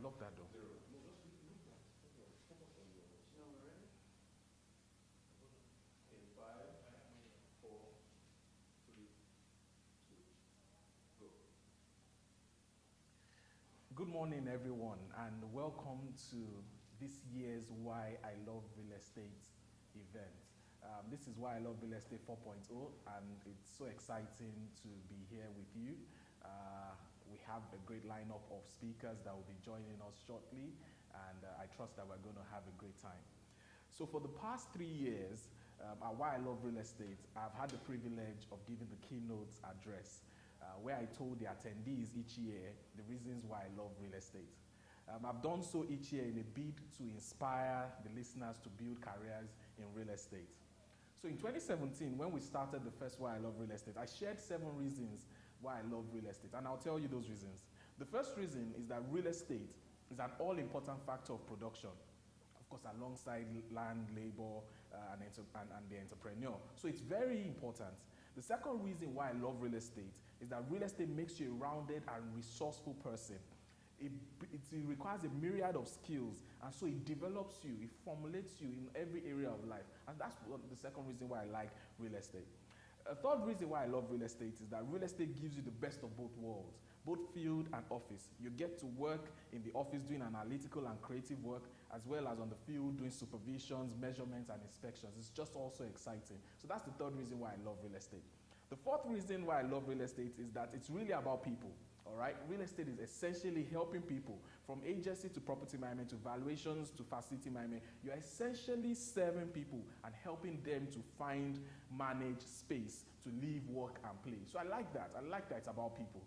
lock that door. Good morning, everyone, and welcome to this year's Why I Love Real Estate event. This is Why I Love Real Estate 4.0, and it's so exciting to be here with you. We have a great lineup of speakers that will be joining us shortly, and I trust that we're going to have a great time. So for the past 3 years, at Why I Love Real Estate, I've had the privilege of giving the keynote address where I told the attendees each year the reasons why I love real estate. I've done so each year in a bid to inspire the listeners to build careers in real estate. So in 2017, when we started the first Why I Love Real Estate, I shared 7 reasons why I love real estate, and I'll tell you those reasons. The first reason is that real estate is an all-important factor of production, of course, alongside land, labor, and the entrepreneur. So it's very important. The second reason why I love real estate is that real estate makes you a rounded and resourceful person. It requires a myriad of skills, and so it develops you, it formulates you in every area of life. And that's the second reason why I like real estate. A third reason why I love real estate is that real estate gives you the best of both worlds, both field and office. You get to work in the office doing analytical and creative work, as well as on the field doing supervisions, measurements, and inspections. It's just also exciting. So that's the third reason why I love real estate. The fourth reason why I love real estate is that it's really about people, all right? Real estate is essentially helping people, from agency to property management to valuations to facility management. You're essentially serving people and helping them to find, manage space to live, work, and play. So I like that. I like that it's about people.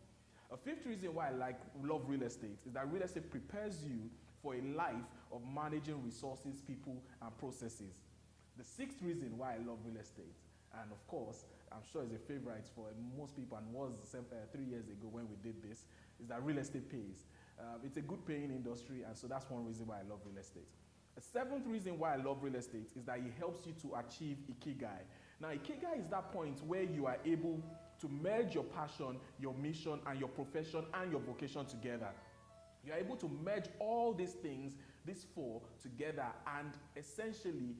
A fifth reason why I love real estate is that real estate prepares you for a life of managing resources, people, and processes. The sixth reason why I love real estate, and of course, I'm sure it's a favorite for most people and was 3 years ago when we did this, is that real estate pays. It's a good paying industry, and so that's one reason why I love real estate. The seventh reason why I love real estate is that it helps you to achieve Ikigai. Now, Ikigai is that point where you are able to merge your passion, your mission, and your profession and your vocation together. You're able to merge all these things, these 4, together and essentially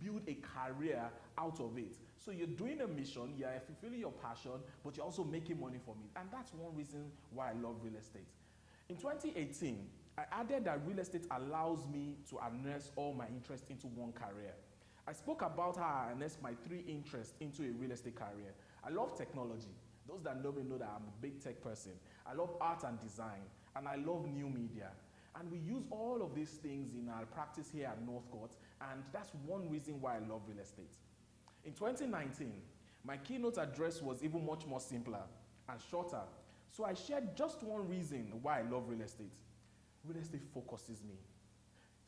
build a career out of it. So you're doing a mission, you're fulfilling your passion, but you're also making money from it. And that's one reason why I love real estate. In 2018, I added that real estate allows me to harness all my interests into one career. I spoke about how I harnessed my 3 interests into a real estate career. I love technology. Those that know me know that I'm a big tech person. I love art and design, and I love new media. And we use all of these things in our practice here at Northcourt, and that's one reason why I love real estate. In 2019, my keynote address was even much more simpler and shorter. So I shared just one reason why I love real estate. Real estate focuses me.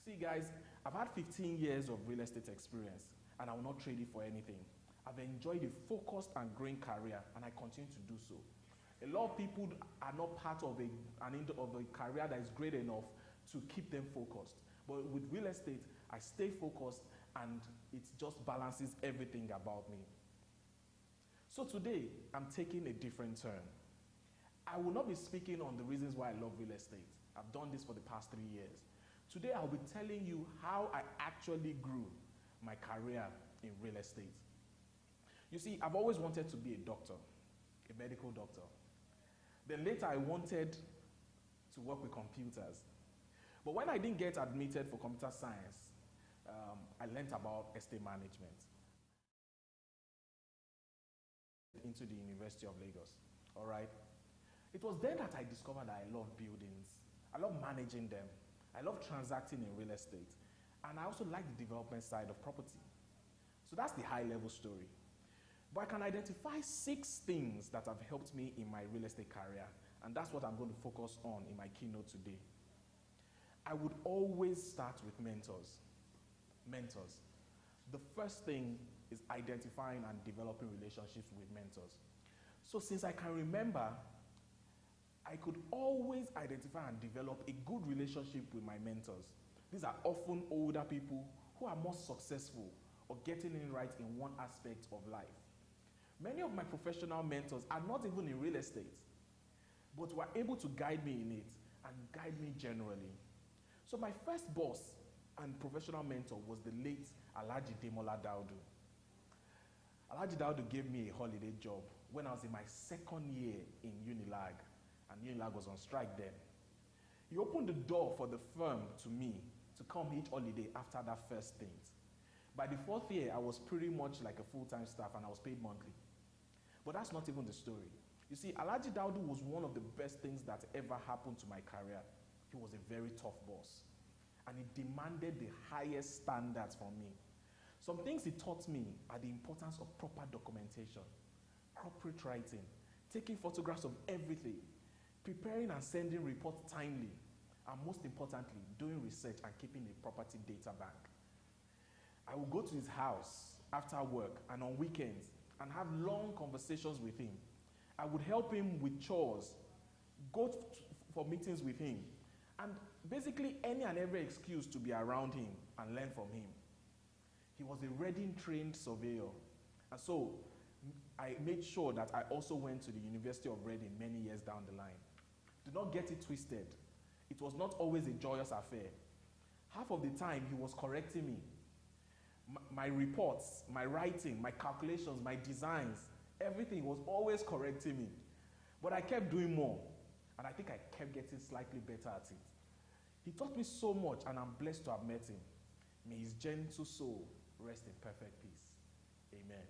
See guys, I've had 15 years of real estate experience, and I will not trade it for anything. I've enjoyed a focused and growing career, and I continue to do so. A lot of people are not part of a career that is great enough to keep them focused. But with real estate, I stay focused, and it just balances everything about me. So today, I'm taking a different turn. I will not be speaking on the reasons why I love real estate. I've done this for the past 3 years. Today, I'll be telling you how I actually grew my career in real estate. You see, I've always wanted to be a doctor, a medical doctor. Then later, I wanted to work with computers. But when I didn't get admitted for computer science, I learned about estate management into the University of Lagos, all right? It was then that I discovered that I love buildings. I love managing them. I love transacting in real estate. And I also like the development side of property. So that's the high-level story. But I can identify 6 things that have helped me in my real estate career, and that's what I'm going to focus on in my keynote today. I would always start with mentors. Mentors. The first thing is identifying and developing relationships with mentors. So since I can remember, I could always identify and develop a good relationship with my mentors. These are often older people who are more successful or getting it right in one aspect of life. Many of my professional mentors are not even in real estate, but were able to guide me in it. and guide me generally. So my first boss and professional mentor was the late Alhaji Demola Daudu. Alhaji Daudu gave me a holiday job when I was in my second year in Unilag, and Unilag was on strike then. He opened the door for the firm to me to come each holiday after that first stint. By the fourth year, I was pretty much like a full-time staff and I was paid monthly. But that's not even the story. You see, Alhaji Daudu was one of the best things that ever happened to my career. He was a very tough boss. And he demanded the highest standards from me. Some things he taught me are the importance of proper documentation, corporate writing, taking photographs of everything, preparing and sending reports timely, and most importantly, doing research and keeping a property data bank. I would go to his house after work and on weekends and have long conversations with him. I would help him with chores, go for meetings with him, and basically any and every excuse to be around him and learn from him. He was a Reading-trained surveyor, and so I made sure that I also went to the University of Reading many years down the line. Do not get it twisted. It was not always a joyous affair. Half of the time, he was correcting me. My reports, my writing, my calculations, my designs, everything was always correcting me. But I kept doing more, and I think I kept getting slightly better at it. He taught me so much, and I'm blessed to have met him. May his gentle soul rest in perfect peace. Amen.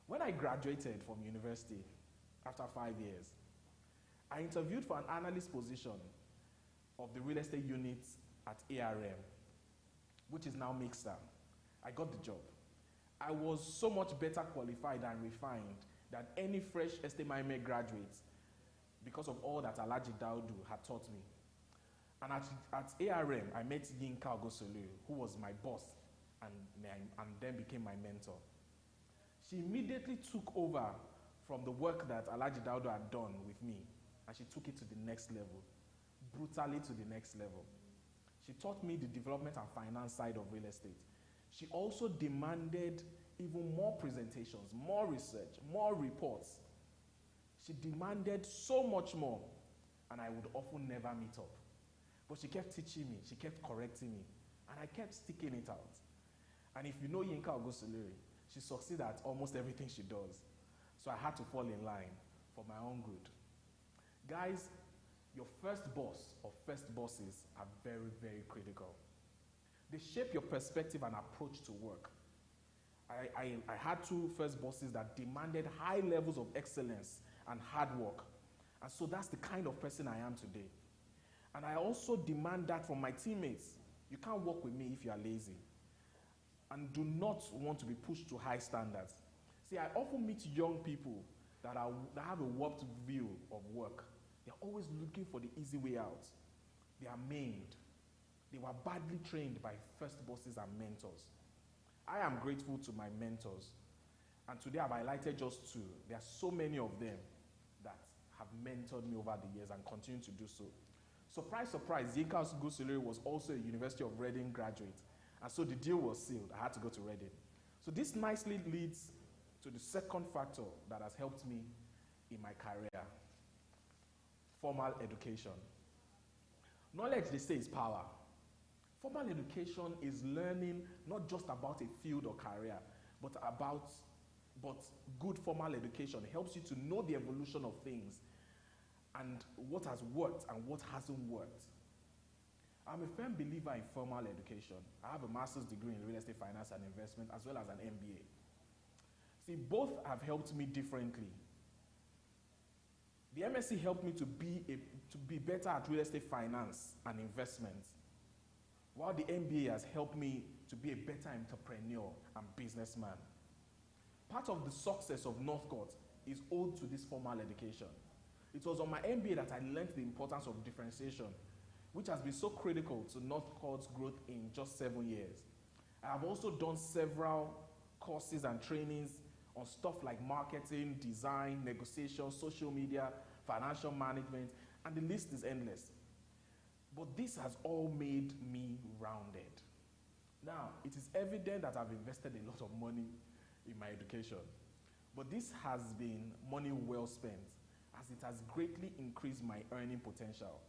When I graduated from university, after 5 years, I interviewed for an analyst position of the real estate unit at ARM, which is now Mixer. I got the job. I was so much better qualified and refined than any fresh estate management graduate because of all that Alhaji Daudu had taught me. And at ARM, I met Yinka Ogosolu, who was my boss and then became my mentor. She immediately took over from the work that Alhaji Daudu had done with me, and she took it to the next level, brutally to the next level. She taught me the development and finance side of real estate. She also demanded even more presentations, more research, more reports. She demanded so much more, and I would often never meet up. But she kept teaching me, she kept correcting me, and I kept sticking it out. And if you know Yinka Ogosolu, she succeeds at almost everything she does. So I had to fall in line for my own good. Guys, your first boss or first bosses are very, very critical. They shape your perspective and approach to work. I had two first bosses that demanded high levels of excellence and hard work. And so that's the kind of person I am today. And I also demand that from my teammates. You can't work with me if you are lazy and do not want to be pushed to high standards. See, I often meet young people that have a warped view of work. They're always looking for the easy way out. They are maimed. They were badly trained by first bosses and mentors. I am grateful to my mentors. And today I've highlighted just two. There are so many of them that have mentored me over the years and continue to do so. Surprise, surprise, Yinka Ogosolu was also a University of Reading graduate. And so the deal was sealed. I had to go to Reading. So this nicely leads to the second factor that has helped me in my career: formal education. Knowledge, they say, is power. Formal education is learning not just about a field or career, but good formal education helps you to know the evolution of things and what has worked and what hasn't worked. I'm a firm believer in formal education. I have a master's degree in real estate finance and investment as well as an MBA. See, both have helped me differently. The MSc helped me to be better at real estate finance and investment, while the MBA has helped me to be a better entrepreneur and businessman. Part of the success of Northcote is owed to this formal education. It was on my MBA that I learned the importance of differentiation, which has been so critical to Northcote's growth in just 7 years. I have also done several courses and trainings on stuff like marketing, design, negotiation, social media, financial management, and the list is endless. But this has all made me rounded. Now, it is evident that I've invested a lot of money in my education, but this has been money well spent, as it has greatly increased my earning potential.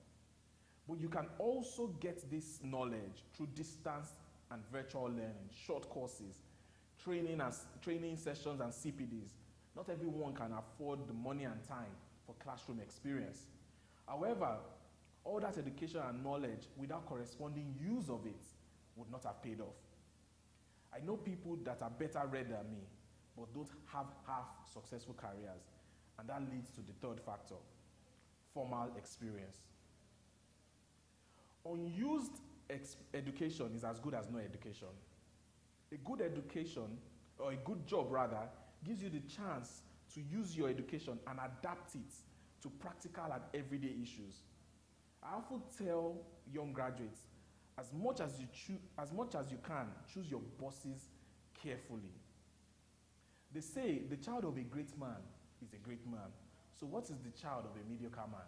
But you can also get this knowledge through distance and virtual learning, short courses, training sessions and CPDs. Not everyone can afford the money and time for classroom experience. However, all that education and knowledge without corresponding use of it would not have paid off. I know people that are better read than me, but don't have half successful careers. And that leads to the third factor, formal experience. Unused education is as good as no education. A good education, or a good job rather, gives you the chance to use your education and adapt it to practical and everyday issues. I often tell young graduates, as much as you can, choose your bosses carefully. They say the child of a great man is a great man. So what is the child of a mediocre man?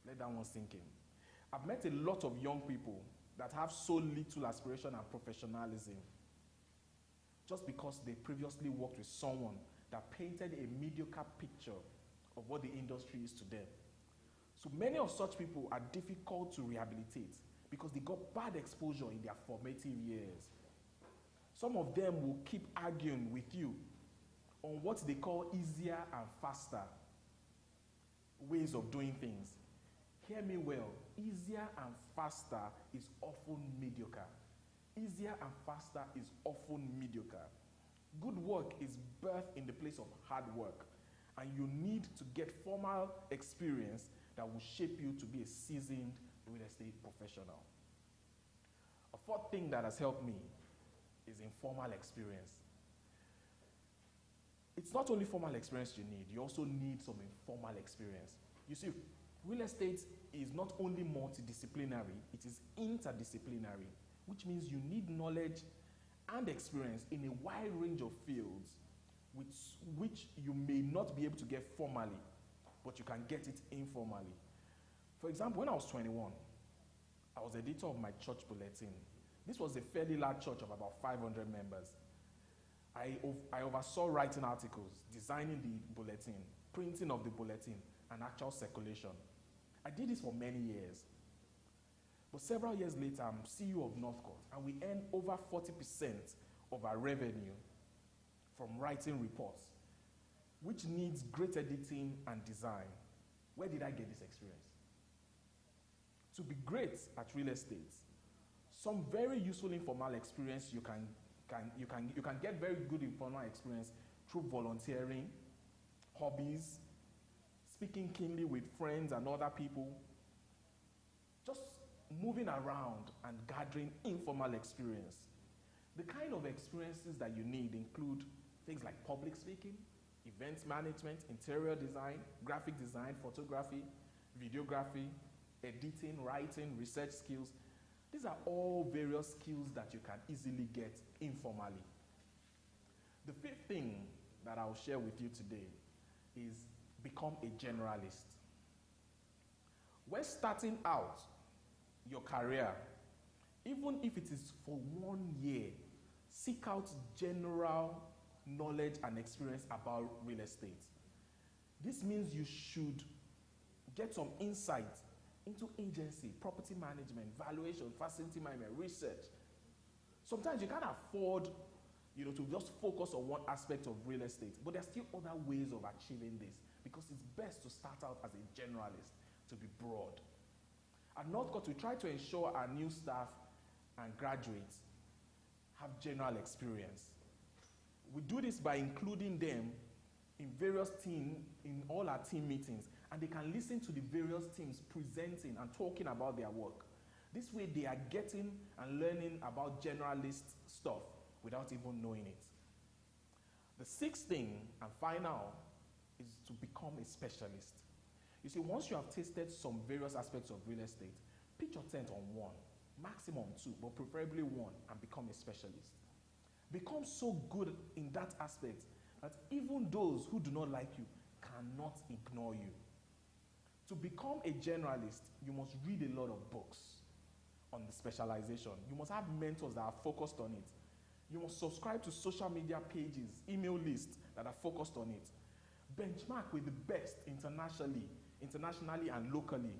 Let that one sink in. I've met a lot of young people that have so little aspiration and professionalism just because they previously worked with someone that painted a mediocre picture of what the industry is to them. So many of such people are difficult to rehabilitate because they got bad exposure in their formative years. Some of them will keep arguing with you on what they call easier and faster ways of doing things. Hear me well, easier and faster is often mediocre. Easier and faster is often mediocre. Good work is birthed in the place of hard work, and you need to get formal experience that will shape you to be a seasoned real estate professional. A fourth thing that has helped me is informal experience. It's not only formal experience you need, you also need some informal experience. You see, real estate is not only multidisciplinary, it is interdisciplinary, which means you need knowledge and experience in a wide range of fields which you may not be able to get formally, but you can get it informally. For example, when I was 21, I was editor of my church bulletin. This was a fairly large church of about 500 members. I oversaw writing articles, designing the bulletin, printing of the bulletin, and actual circulation. I did this for many years. But several years later, I'm CEO of Northcourt, and we earn over 40% of our revenue from writing reports, which needs great editing and design. Where did I get this experience? To be great at real estate, some very useful informal experience you can get very good informal experience through volunteering, hobbies, speaking keenly with friends and other people, just moving around and gathering informal experience. The kind of experiences that you need include things like public speaking, events management, interior design, graphic design, photography, videography, editing, writing, research skills. These are all various skills that you can easily get informally. The fifth thing that I'll share with you today is become a generalist. When starting out your career, even if it is for 1 year, seek out general knowledge and experience about real estate. This means you should get some insight into agency, property management, valuation, facility management, research. Sometimes you can't afford, to just focus on one aspect of real estate, but there are still other ways of achieving this because it's best to start out as a generalist, to be broad. At Northcourt, we try to ensure our new staff and graduates have general experience. We do this by including them in various teams, in all our team meetings, and they can listen to the various teams presenting and talking about their work. This way they are getting and learning about generalist stuff without even knowing it. The sixth thing and final is to become a specialist. You see, once you have tasted some various aspects of real estate, pitch your tent on one, maximum two, but preferably one, and become a specialist. Become so good in that aspect that even those who do not like you cannot ignore you. To become a generalist, you must read a lot of books on the specialization. You must have mentors that are focused on it. You must subscribe to social media pages, email lists that are focused on it. Benchmark with the best internationally and locally.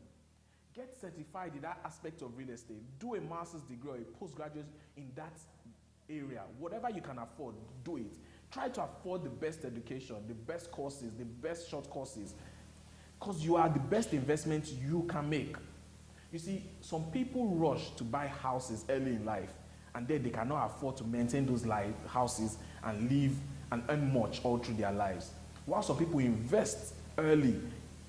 Get certified in that aspect of real estate. Do a master's degree or a postgraduate in that area. Whatever you can afford, do it. Try to afford the best education, the best courses, the best short courses, because you are the best investment you can make. You see, some people rush to buy houses early in life, and then they cannot afford to maintain those houses and live and earn much all through their lives. While some people invest early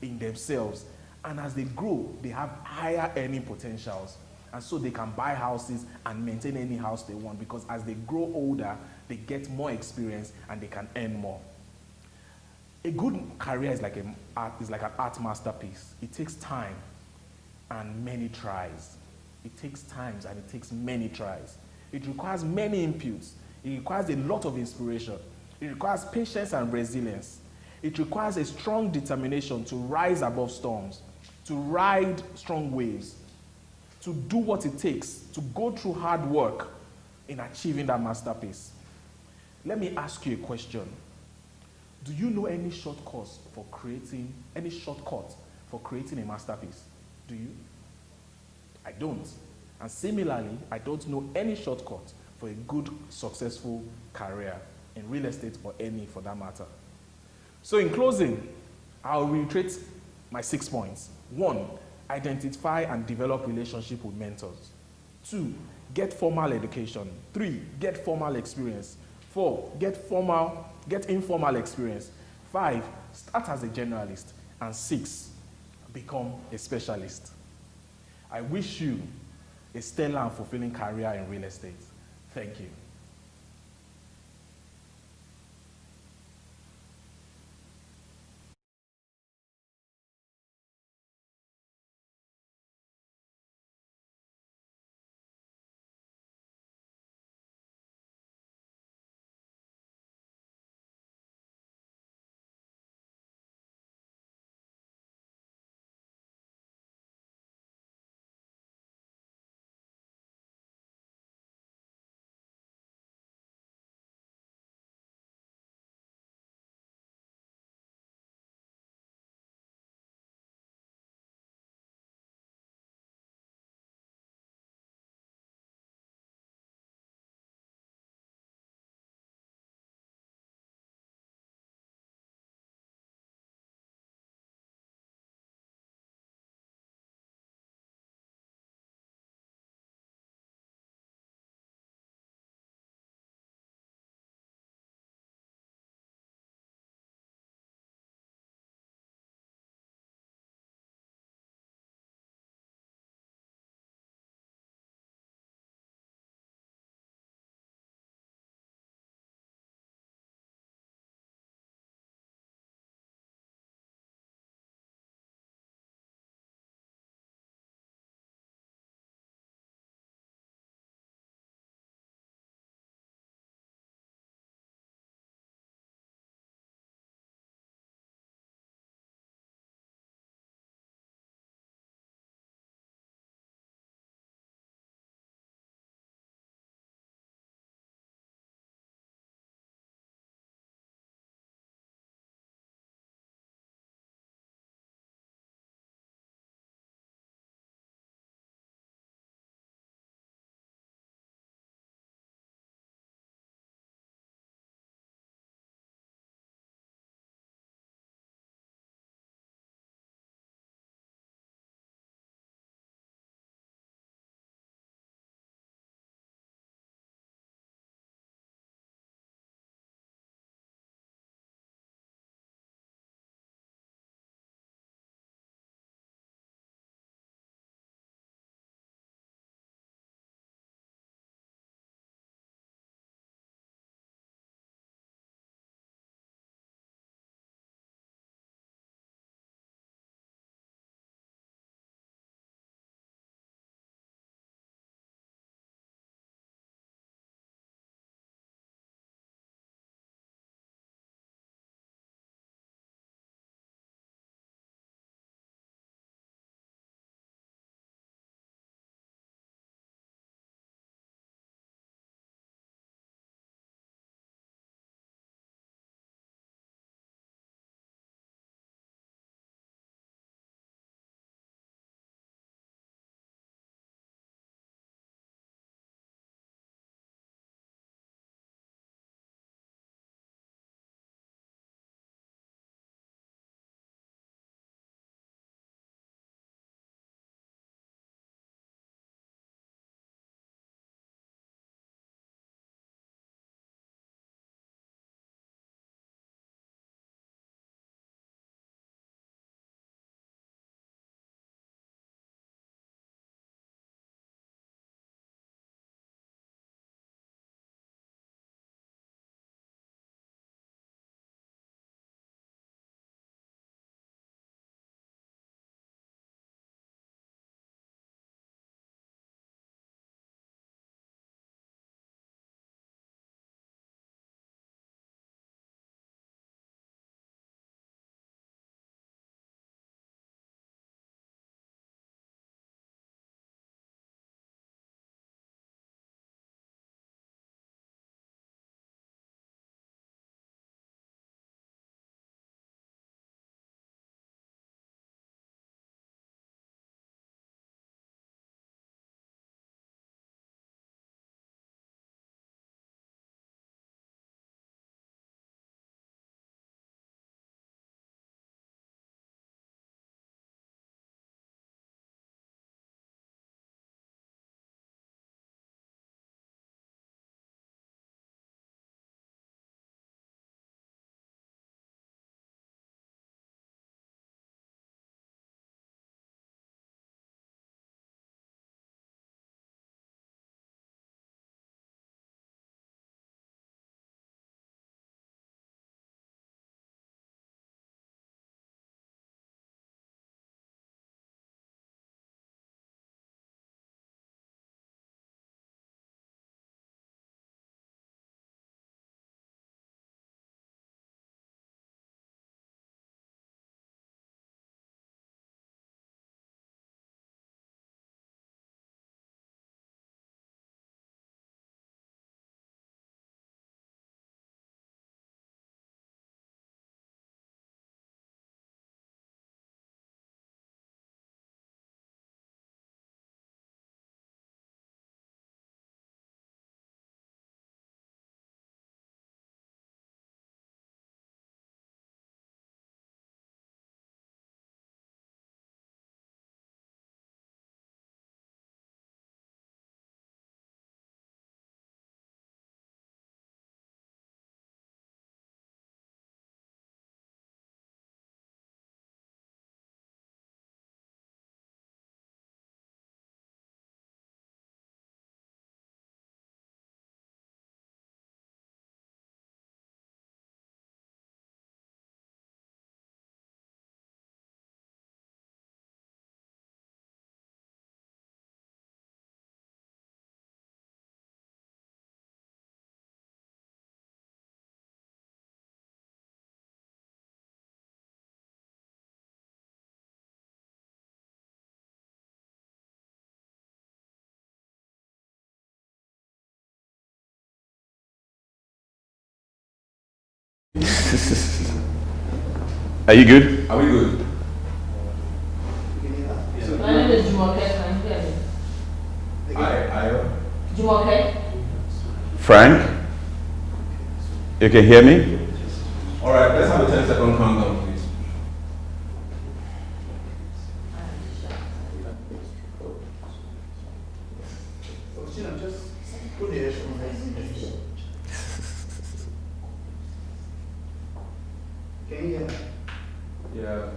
in themselves, and as they grow, they have higher earning potentials. And so they can buy houses and maintain any house they want, because as they grow older, they get more experience and they can earn more. A good career is like an art masterpiece. It takes time and many tries. It takes time and it takes many tries. It requires many inputs. It requires a lot of inspiration. It requires patience and resilience. It requires a strong determination to rise above storms, to ride strong waves, to do what it takes, to go through hard work in achieving that masterpiece. Let me ask you a question. Do you know any shortcut for creating a masterpiece? Do you? I don't. And similarly, I don't know any shortcut for a good, successful career in real estate or any for that matter. So in closing, I'll reiterate my 6 points. 1, identify and develop relationship with mentors. 2, get formal education. 3, get formal experience. 4, get informal experience. 5, start as a generalist. And 6, become a specialist. I wish you a stellar and fulfilling career in real estate. Thank you. Are you good? Are we good? My name is Jumoke. Can you hear me? I. Jumoke. Frank? You can hear me? All right, let's have a 10-second countdown, please. Just put the headphones. Can you hear me? Yeah,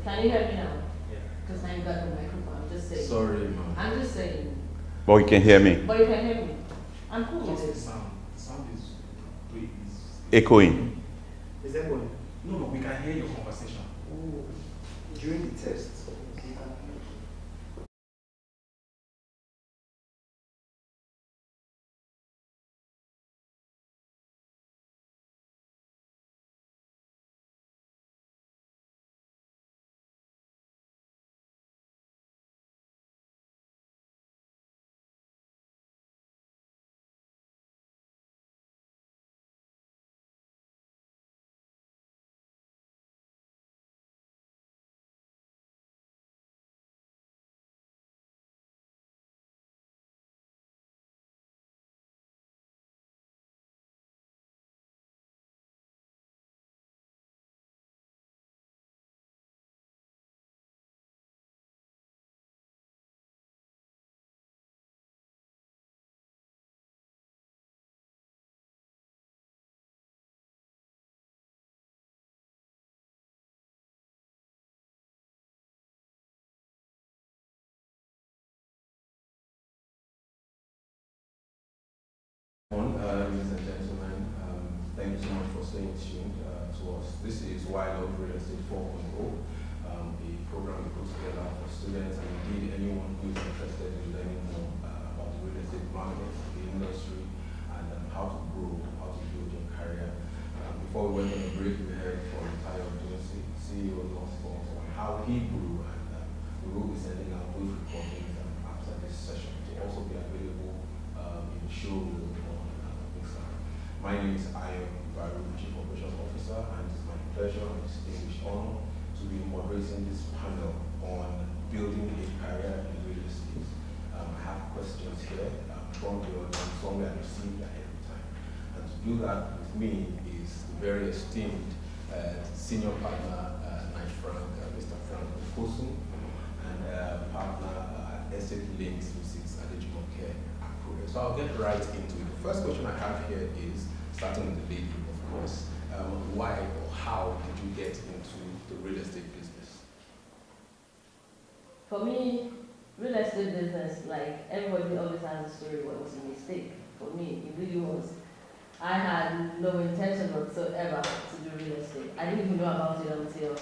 Can you hear me now? Because now you got the microphone. I'm just saying. sorry, man. I'm just saying. But you can hear me. But you can hear me. I'm cool with What's the it. sound? The sound is Echoing. Is that one? No, we can hear your conversation. During the test. Ladies and gentlemen, thank you so much for staying tuned to us. This is Why I Love Real Estate 4.0, a program we put together for students and indeed anyone who is interested in learning more about the real estate market, the industry, and how to grow, how to build your career. Before we went on a break, we heard from Tayo Agency, CEO of Northport, on how he grew, and we will be sending out those recordings after this session to also be available in the showroom. My name is Ayo Baru, Chief Operations Officer, and it's my pleasure and distinguished honor to be moderating this panel on building a career in real estate. I have questions here from the audience, some I received ahead of time. And to do that with me is the very esteemed senior partner, Mr. Frank Ofosun, and partner at Estate Links, which is Jumoke. So I'll get right into it. The first question I have here is, starting with the lady, of course, why or how did you get into the real estate business? For me, real estate business, like everybody always has a story where it was a mistake. For me, it really was. I had no intention whatsoever to do real estate. I didn't even know about it until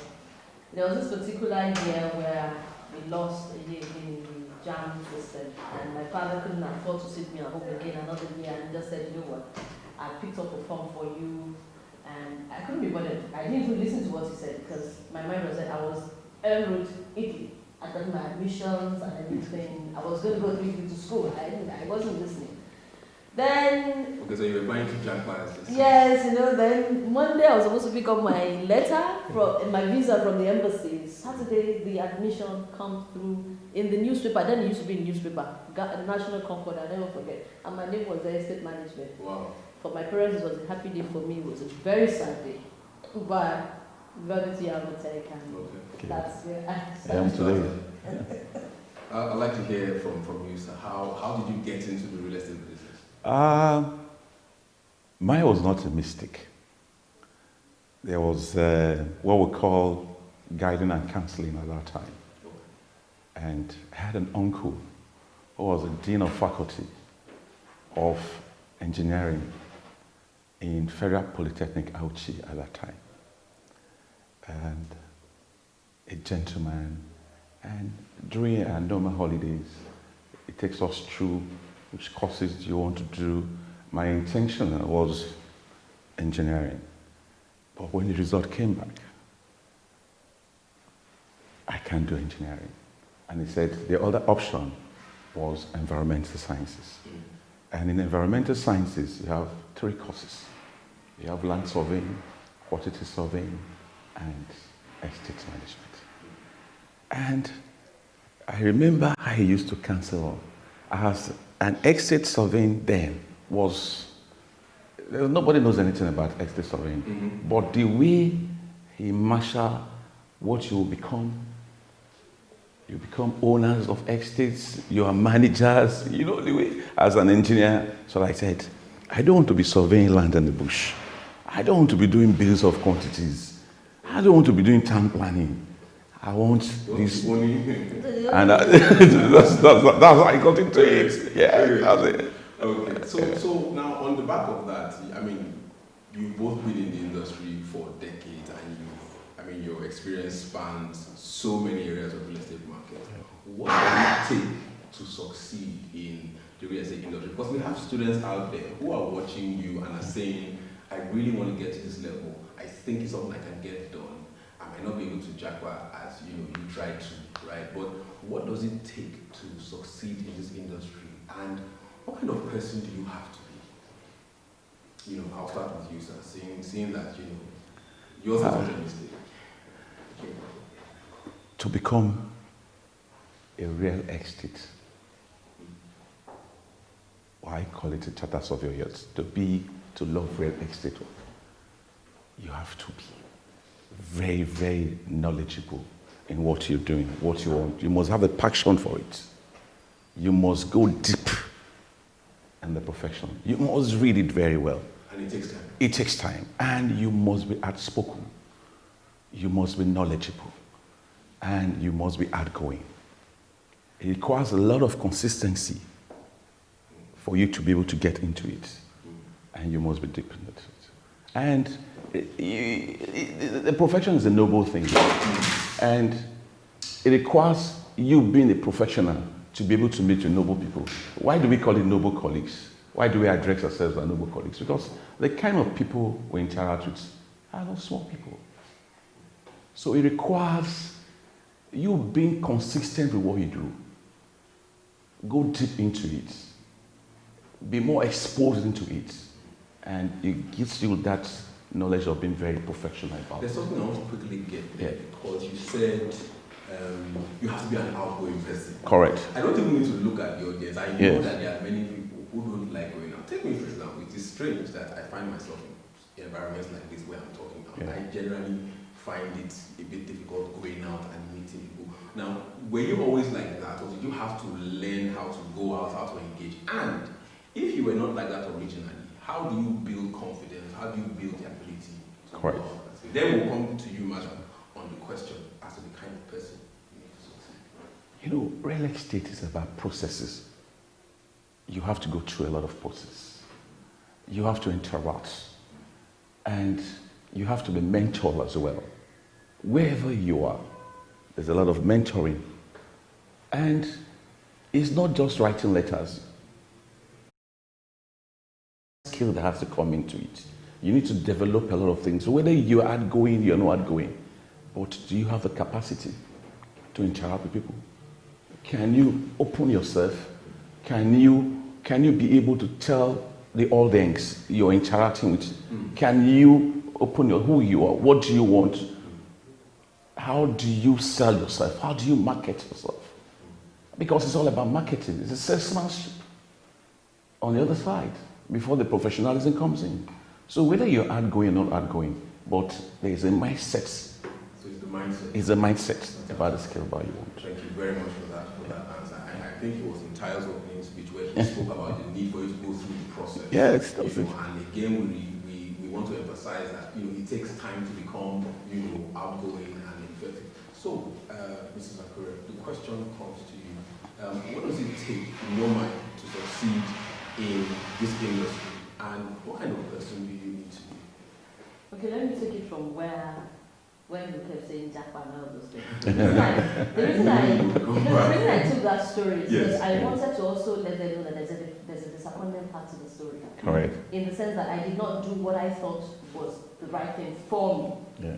there was this particular year where we lost a year in the JAM system, and my father couldn't afford to sit me at home again another year, and he just said, you know what, I picked up a form for you, and I couldn't be bothered. I didn't even listen to what he said because my mind was that I was en route Italy. I got my admissions and everything. I was going to go to school. I wasn't listening. Then... Okay, so you were buying to junk buyers. Yes, you know, then Monday I was supposed to pick up my letter, from my visa from the embassy. Saturday, the admission comes through in the newspaper. Then it used to be in newspaper, National Concord, I'll never forget. And my name was there, Estate Management. Wow. For my parents, it was a happy day. For me, it was a very sad day. But vanity I will take, and Okay. that's where I I am today. I'd like to hear from you, sir. How did you get into the real estate business? Mine was not a mistake. There was what we call guiding and counseling at that time. And I had an uncle who was a dean of faculty of engineering in Federal Polytechnic Auchi at that time. And a gentleman. And during our normal holidays, it takes us through which courses do you want to do. My intention was engineering. But when the result came back, I can't do engineering. And he said the other option was environmental sciences. And in environmental sciences, you have 3 courses. You have land surveying, quantity surveying, and estate management. And I remember I used to cancel. As an estate surveying then was, nobody knows anything about estate surveying, but the way he marshal what you become owners of estates, you are managers, the way, as an engineer. So I said, I don't want to be surveying land in the bush. I don't want to be doing bills of quantities. I don't want to be doing town planning. I want this. And that's how I got into it. Yeah, that's it. Okay, so now on the back of that, I mean, you've both been in the industry for decades, and your experience spans so many areas of real estate market. What does it take to succeed in the real estate industry? Because we have students out there who are watching you and are saying, I really want to get to this level. I think it's something I can get done. I might not be able to jackpot as you try to, right? But what does it take to succeed in this industry? And what kind of person do you have to be? I'll start with you, sir, seeing that, yours is not a mistake. To become a real estate, I call it a charter surveyor, to love real estate, you have to be very, very knowledgeable in what you're doing, what you want. You must have a passion for it. You must go deep in the profession. You must read it very well. And it takes time. It takes time. And you must be outspoken. You must be knowledgeable. And you must be outgoing. It requires a lot of consistency for you to be able to get into it. And you must be deep in it. And the profession is a noble thing. And it requires you being a professional to be able to meet with noble people. Why do we call it noble colleagues? Why do we address ourselves as noble colleagues? Because the kind of people we interact with are not small people. So it requires you being consistent with what you do. Go deep into it. Be more exposed into it. And it gives you that knowledge of being very professional about it. There's something I want to quickly get there, because you said you have to be an outgoing person. Correct. I don't think we need to look at the audience. I know that there are many people who don't like going out. Take me, for example, it is strange that I find myself in environments like this where I'm talking about. I generally find it a bit difficult going out and meeting people. Now, were you always like that, or did you have to learn how to go out, how to engage? And if you were not like that originally, how do you build confidence? How do you build the ability to Correct. go out? Then we'll come to you, madam, on the question as to the kind of person you need to succeed. Real estate is about processes. You have to go through a lot of processes. You have to interact. And you have to be mentored as well. Wherever you are, there's a lot of mentoring. And it's not just writing letters. Skill that has to come into it. You need to develop a lot of things. So whether you're outgoing, you're not outgoing, but do you have the capacity to interact with people? Can you open yourself? Can you be able to tell the audience you're interacting with? Can you open who you are? What do you want? How do you sell yourself? How do you market yourself? Because it's all about marketing. It's a salesmanship on the other side before the professionalism comes in. So whether you're outgoing or not outgoing, but there is a mindset. So it's the mindset. It's a mindset about the skill about you want. Thank you very much for that answer. And I think it was in Tyler's opening speech where he spoke about the need for you to go through the process. Yes, and again, we want to emphasize that it takes time to become outgoing and effective. So, Mrs. Akure, the question comes to you. What does it take in your mind to succeed in this industry, and what kind of person do you need to be? Okay, let me take it from when you kept saying Japan and all those things. The reason I took that story is because I wanted to also let them know that there's a disappointment part to the story. Correct. In the sense that I did not do what I thought was the right thing for me. Yeah.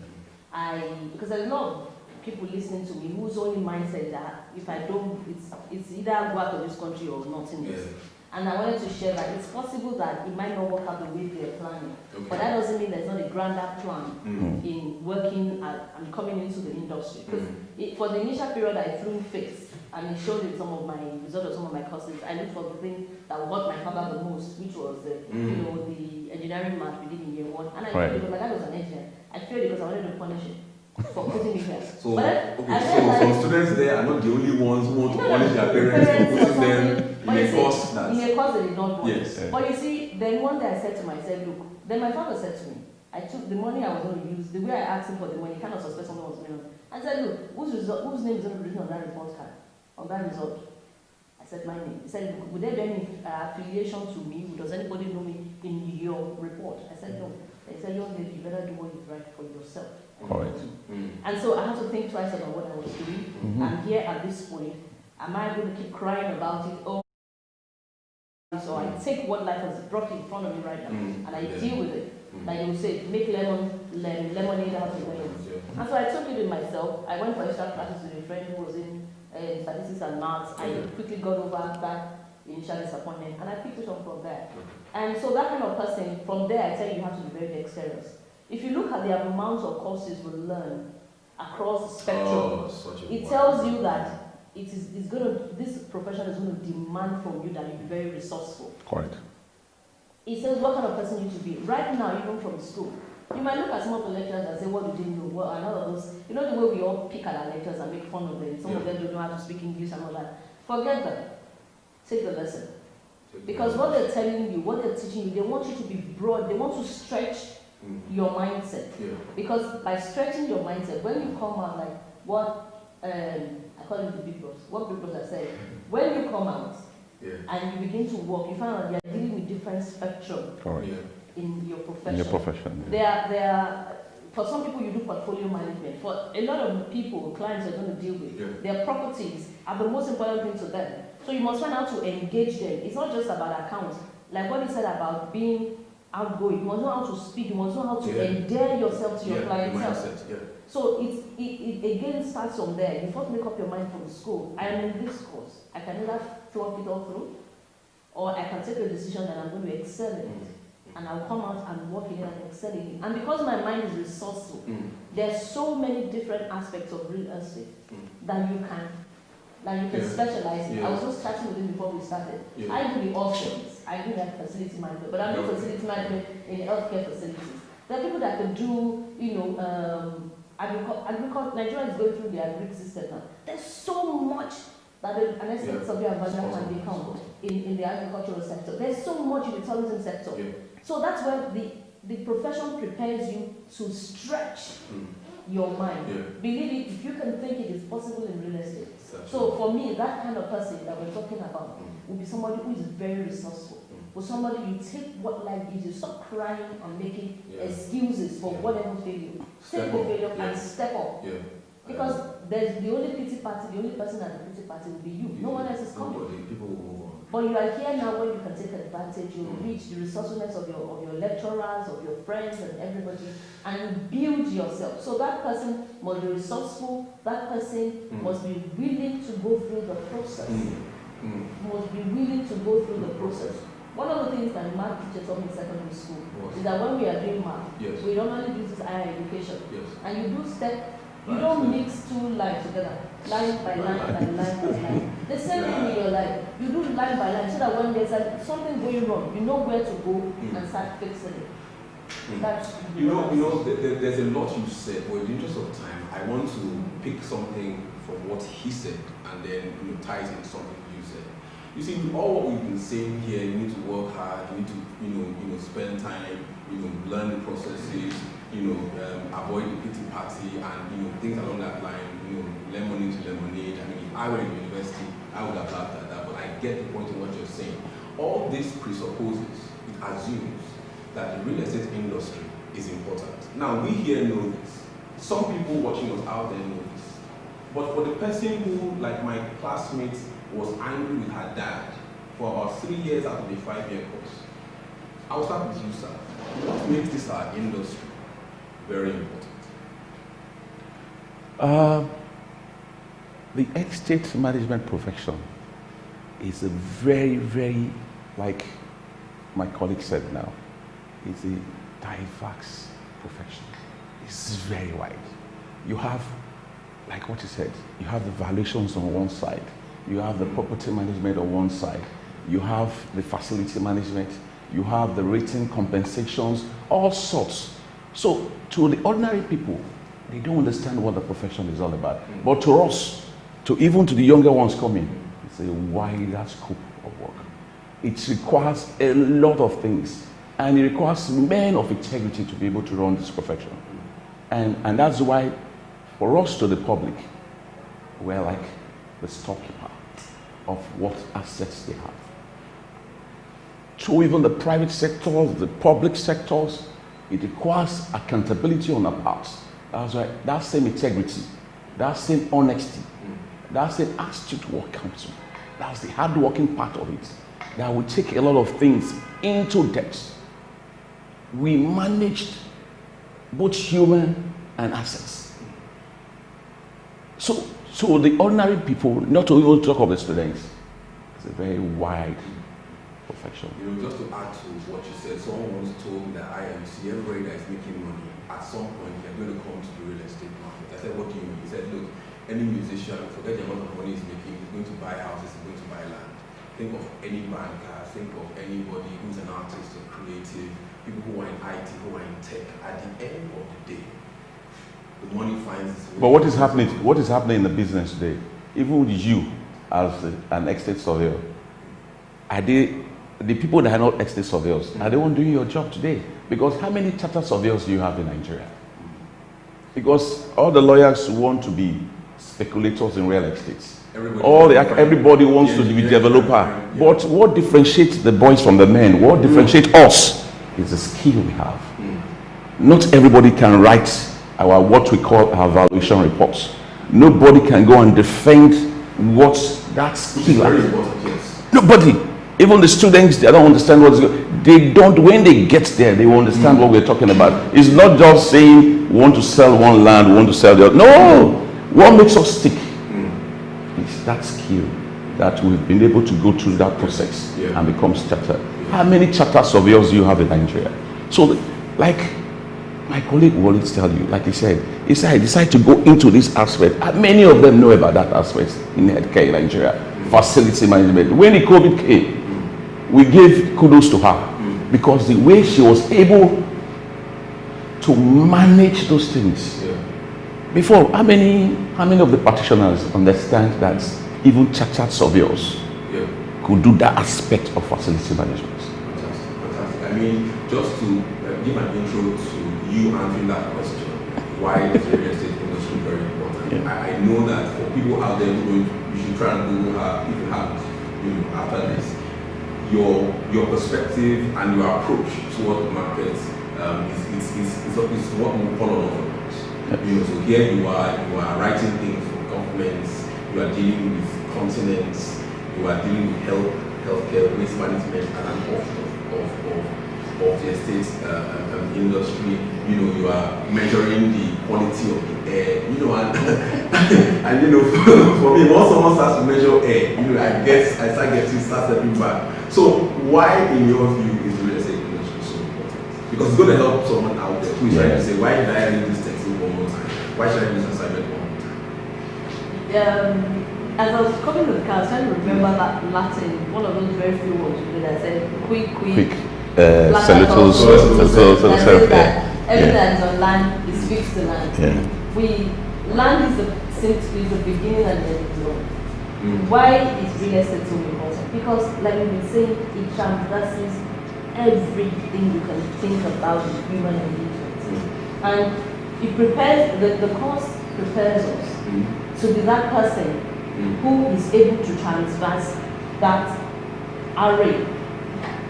Because there's a lot of people listening to me whose only mindset is that if I don't, it's either go out of this country or not in this. And I wanted to share that it's possible that it might not work out the way they're planning. But that doesn't mean there's not a grander plan in working and coming into the industry. Because for the initial period, I flew face, and it showed in some of my results of some of my courses. I looked for the thing that got my father the most, which was the engineering math we did in year 1. And I failed because my dad was an engineer. I failed because I wanted to punish him for putting me here. So, some students there are not the only ones who want to punish their parents for putting them in a course that... In a course they did not want. Yes. But you see, then one day I said to myself, look, then my father said to me, I took the money I was going to use, the way I asked him for the money, he kind of suspect something was going on. I said, look, whose name is going to be written on that report card, on that result? I said, my name. He said, would there be any affiliation to me? Does anybody know me in your report? I said, no. They said, young lady, you better do what is right for yourself. And so I had to think twice about what I was doing. And here at this point, am I going to keep crying about it? Oh, so I take what life has brought in front of me right now, and I deal with it. Like you say, make lemonade out of lemons. And so I took it in myself. I went for extra classes with a friend who was in statistics and maths. I quickly got over that initial disappointment, and I picked it up from there. And so that kind of person, from there, I tell you, you have to be very dexterous. If you look at the amount of courses we learn across the spectrum, it tells you that this profession is going to demand from you that you be very resourceful. Correct. It says what kind of person you should be. Right now, even from school, you might look at some of the lecturers and say, what do they know? Well, and all of those, you know the way we all pick at our lectures and make fun of them. Some of them don't know how to speak English and all that. Forget them. Take the lesson. Because what they're telling you, what they're teaching you, they want you to be broad. They want to stretch your mindset. Because by stretching your mindset, when you come out, like what I call it the big boss, what big boss I say, when you come out and you begin to work, you find out you're dealing with different spectrum in your profession. In your profession. There are, for some people, you do portfolio management. For a lot of people, clients are going to deal with, their properties are the most important thing to them. So you must find out to engage them. It's not just about accounts. Like what you said about being outgoing, you must know how to speak, you must know how to endear yourself to your clientele. So it again starts from there. You first make up your mind from school. I am in this course. I can either flunk it all through, or I can take a decision that I'm going to excel in it. And I'll come out and work in it and excel in it. And because my mind is resourceful, there's so many different aspects of real estate that you can specialize in. I was just chatting with him before we started. I do the auctions. I do that facility management, but I'm doing facility management in the healthcare facilities. There are people that can do, agriculture. Nigeria is going through the agri system now. There's so much that an estate surveyor can become in the agricultural sector. There's so much in the tourism sector. So that's where the profession prepares you to stretch your mind. Believe it, if you can think it is possible in real estate. So for me, that kind of person that we're talking about will be somebody who is very resourceful. For somebody, you take what life gives you, stop crying and making excuses for whatever failure. Take the failure and step up. Because there's the only pity party, the only person at the pity party will be you. No one else is coming. People will move on. But you are here now where you can take advantage, you reach the resourcefulness of your lecturers, of your friends and everybody, and build yourself. So that person must be resourceful, that person must be willing to go through the process. Must be willing to go through the process. One of the things that math teacher told me in secondary school is that when we are doing math, we normally do this higher education. And you do you don't mix two lines together, line by line and line by line. The same thing in your life. You do line by line so that when there's something going wrong, you know where to go and start fixing it. That's there's a lot you said, but in the interest of time, I want to pick something from what he said and then tie it into something you said. You see, with all what we've been saying here, you need to work hard, you need to spend time, learn the processes, avoid the pity party and things along that line, lemonade to lemonade. I mean, if I were in university, I would have laughed at that, but I get the point of what you're saying. All this presupposes, it assumes that the real estate industry is important. Now, we here know this. Some people watching us out there know this. But for the person who, like my classmate, was angry with her dad for about 3 years out of the 5-year course, I'll start with you, sir. What makes this our industry very important? The estate management profession is a very, very like my colleague said now, it's a diverse profession. It's very wide. You have, like what you said, you have the valuations on one side, you have the property management on one side, you have the facility management, you have the rating compensations, all sorts. So to the ordinary people, they don't understand what the profession is all about. But to us, even to the younger ones coming, it's a wider scope of work. It requires a lot of things, and it requires men of integrity to be able to run this profession. And that's why, for us to the public, we're like the storekeeper of what assets they have. To even the private sectors, the public sectors, it requires accountability on our part. That's why that same integrity, that same honesty, that same attitude to work council, that's the hard-working part of it. That we take a lot of things into depth. We managed both human and assets. So the ordinary people, not to even talk of the students, it's a very wide profession. You know, just to add to what you said, someone once told me that see everybody that is making money, at some point they're going to come to the real estate market. I said, what do you mean? He said, look, any musician, forget the amount of money he's making, he's going to buy houses, he's going to buy land. Think of any banker, think of anybody who's an artist or creative, people who are in IT, who are in tech. At the end of the day, the money finds its way. But what is happening? What is happening in the business today? Even you, as an estate surveyor, are they the people that are not estate surveyors? Are they one doing your job today? Because how many chartered surveyors do you have in Nigeria? Because all the lawyers want to be speculators in real estate. Everybody wants to be developer. But what differentiates the boys from the men? What differentiates us is the skill we have. Not everybody can write what we call our valuation reports. Nobody can go and defend what that skill is. Nobody. Even the students, they don't understand what is going on. They don't, when they get there, they will understand what we're talking about. It's not just saying we want to sell one land, we want to sell the other. No! What makes us stick is that skill that we've been able to go through that process and become chartered. How many chartered surveyors do you have in Nigeria? So, like my colleague will always tell you, like he said, I decided to go into this aspect. Many of them know about that aspect in healthcare in Nigeria. Facility management. When the COVID came, we gave kudos to her because the way she was able to manage those things. Before, how many of the practitioners understand that even chartered surveyors could do that aspect of facility management? Fantastic. I mean, just to give an intro to you answering that question, why is the real estate industry very important? I know that for people out there who don't, you should try and Google her if you haven't, after this. Your perspective and your approach toward the market is what we follow on. So here you are writing things for governments, you are dealing with continents, you are dealing with healthcare, waste management, and an of the estate industry. You are measuring the quality of the air. And for me, once someone starts to measure air, I start stepping back. So why, in your view, is the real estate industry so important? Because it's going to help someone out there who is trying to say, why did I read this text one more time? Why should I do this assignment one more time? As I was coming to the car, I was trying to remember that Latin, one of those very few words that said quick. Everything that is on land is fixed to land. Land is the beginning and the end of the road. Why is real estate so important? Because, like we've been saying, it traverses everything you can think about in human engagement. And it prepares, the course prepares us to be that person who is able to transverse that array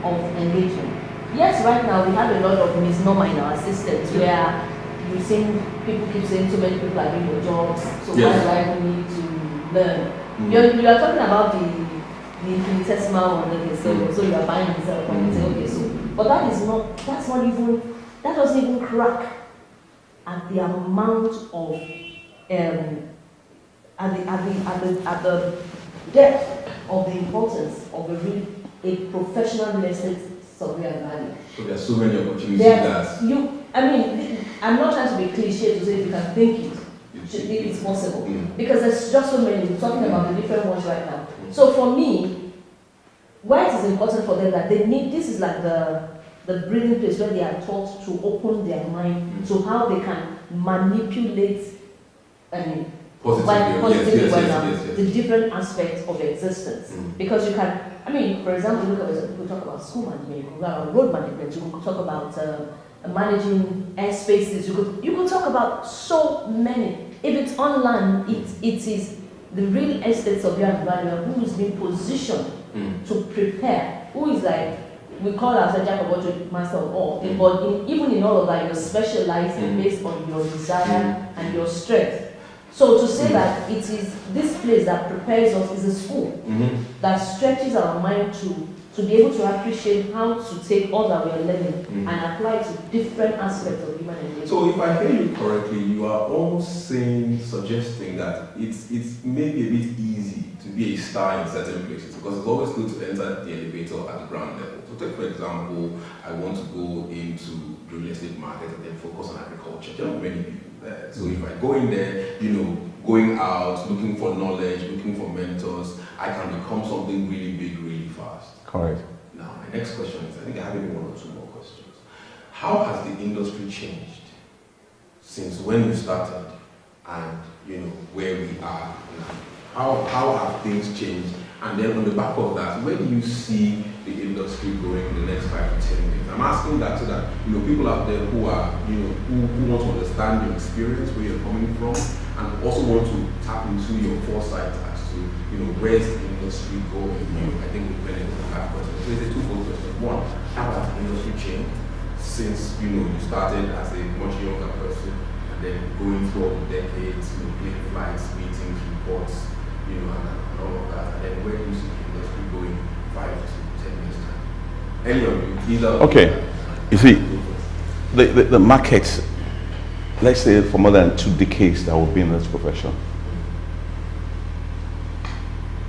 of engagement. Yes, right now we have a lot of misnomer in our systems where people keep saying so many people are doing the jobs, so why do I even need to learn? You are talking about the infinitesimal one, okay, so you are buying and selling, and say, okay, so, but that doesn't even crack at the amount of, at the depth of the importance of a really a professional real estate surveyor and valuer. So there are so many opportunities I'm not trying to be cliche to say if you can think it, it's possible. Because there's just so many. We're talking about the different ones right now. So for me, why it is important for them that they need, this is like the breathing place where they are taught to open their mind to how they can manipulate, positively the different aspects of existence. Because you can, for example, we could talk about school management, you could talk about road management, you could talk about managing airspaces, you could talk about so many. If it's on land, it is the real estate surveyor and valuer who is being positioned to prepare, who is like, we call ourselves jack of all trades, master of all, but even in all of that, you're specializing based on your desire and your strength. So to say that it is this place that prepares us is a school that stretches our mind to be able to appreciate how to take all that we are learning and apply it to different aspects of human engagement. So if I hear you correctly, you are almost suggesting that it's maybe a bit easy to be a star in certain places, because it's always good to enter the elevator at the ground level. So take for example, I want to go into the real estate market and then focus on agriculture. There are many people there. So if I go in there, going out, looking for knowledge, looking for mentors, I can become something really big, really fast. Correct. Now, my next question is, I think I have maybe one or two more questions. How has the industry changed since when you started and, where we are now? How have things changed? And then on the back of that, where do you see the industry going in the next 5 to 10 years? I'm asking that so that, people out there who are, who want to understand your experience, where you're coming from, and also want to tap into your foresight as to, where's the industry going? I think we've been able to have questions. So it's a twofold question. One, how has the industry changed since, you started as a much younger person, and then going through all the decades, playing flights, meetings, reports, and all of that, and then where do you see the industry going 5 to 10 years time? Any of you, either. Okay, you see, the market, let's say for more than 2 decades that we've been in this profession,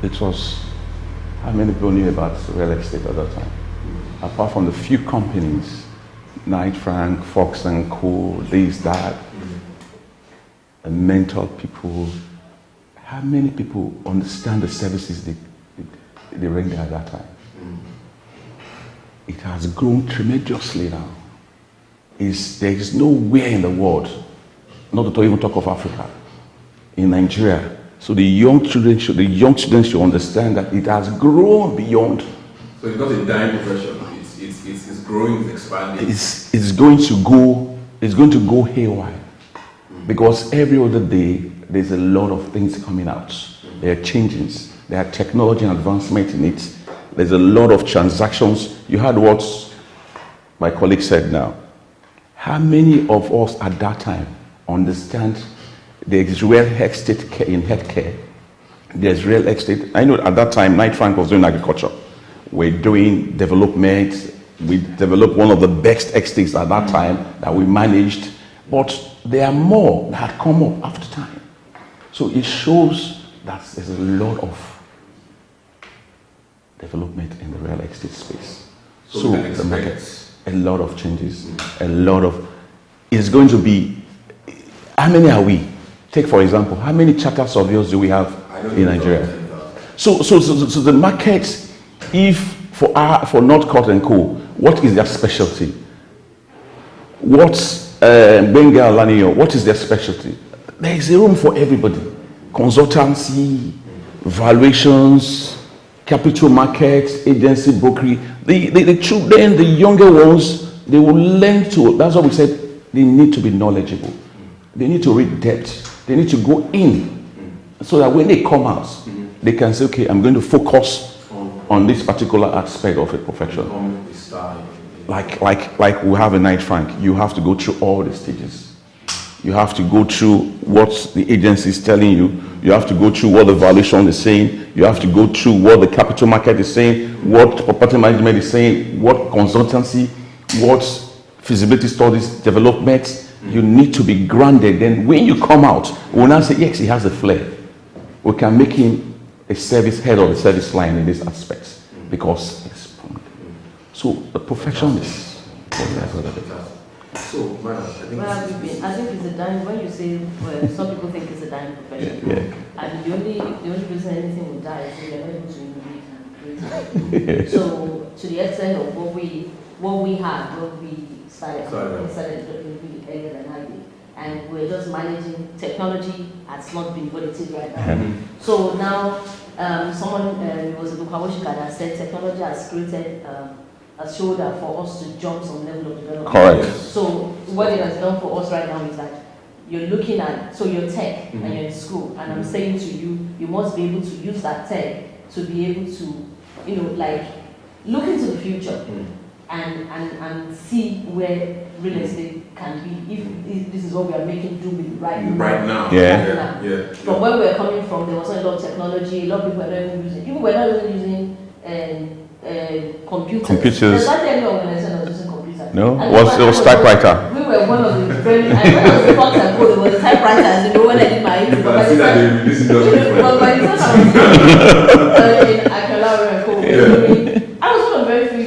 it was, how many people knew about real estate at that time? Apart from the few companies, Knight Frank, Fox and Co, this, that, and mentor people. How many people understand the services they render at that time? It has grown tremendously now. There is nowhere in the world, not to even talk of Africa, in Nigeria. So the young students should understand that it has grown beyond. So it's not a dying profession. It's growing, it's expanding. It's going to go haywire, because every other day there's a lot of things coming out. There are changes. There are technology and advancement in it. There's a lot of transactions. You heard what my colleague said now. How many of us at that time understand there's real estate in healthcare? There's real estate. I know at that time, Knight Frank was doing agriculture. We're doing development. We developed one of the best estates at that time that we managed. But there are more that had come up after time. So it shows that there's a lot of development in the real estate space. So the market, a lot of changes, it's going to be, how many are we? Take for example, how many chartered surveyors do we have in Nigeria? So the market, if for Northcote and Co, what is their specialty? What's Bengal Lanio, what is their specialty? There is a room for everybody. Consultancy, valuations, capital markets, agency, brokerage. The children, the younger ones, they will learn to, that's what we said, they need to be knowledgeable. They need to read depth. They need to go in so that when they come out, they can say, okay, I'm going to focus on this particular aspect of a profession. Like we have a Knight Frank, you have to go through all the stages. You have to go through what the agency is telling you. You have to go through what the valuation is saying. You have to go through what the capital market is saying, what property management is saying, what consultancy, what feasibility studies, development. You need to be grounded. Then when you come out, we'll now say, yes, he has a flair. We can make him a service head of the service line in these aspects because So the profession is what I've heard of it. So, madam, I think Where have you been? I think it's a dying, when you say, well, some people think it's a dying profession. Yeah. And the only reason anything will die is if you're not able to innovate and create. So, to the extent of what we had when we started really earlier than I did. And we're just managing technology has not been what it is right now. So now, someone, it was Lukawashika that said technology has created a shoulder for us to jump some level of development. Correct. So what it has done for us right now is that you're looking at, so you're tech and you're in school, and I'm saying to you, you must be able to use that tech to be able to, like, look into the future and see where real estate can be, if this is what we are making do with right now. Yeah. From where we're coming from, there wasn't a lot of technology, a lot of people were not even using, people were not even using computers. There's not any organization that was using computers. No, it was typewriter. We were one of the very, I remember the Fox and Code, it was the typewriters, when I did my interview. But I see that they release industry. But by the time I was in Akala and Co, I was one of the very few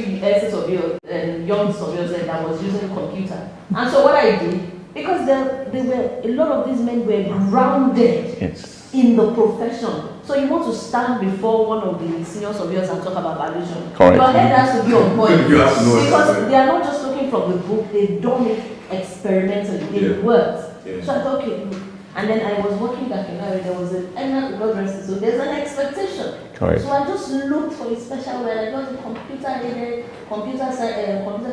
young surveyors that was using a computer. And so what I did, because there were a lot of these men were grounded in the profession. So you want to stand before one of the senior surveyors and talk about valuation. Correct. Your head has to be on point. You have to know because they are not just looking from the book, they've done it experimentally, it worked. So I thought, okay, and then I was working back in Iowa, there was so there's an expectation. Correct. So I just looked for a special way. I got a computer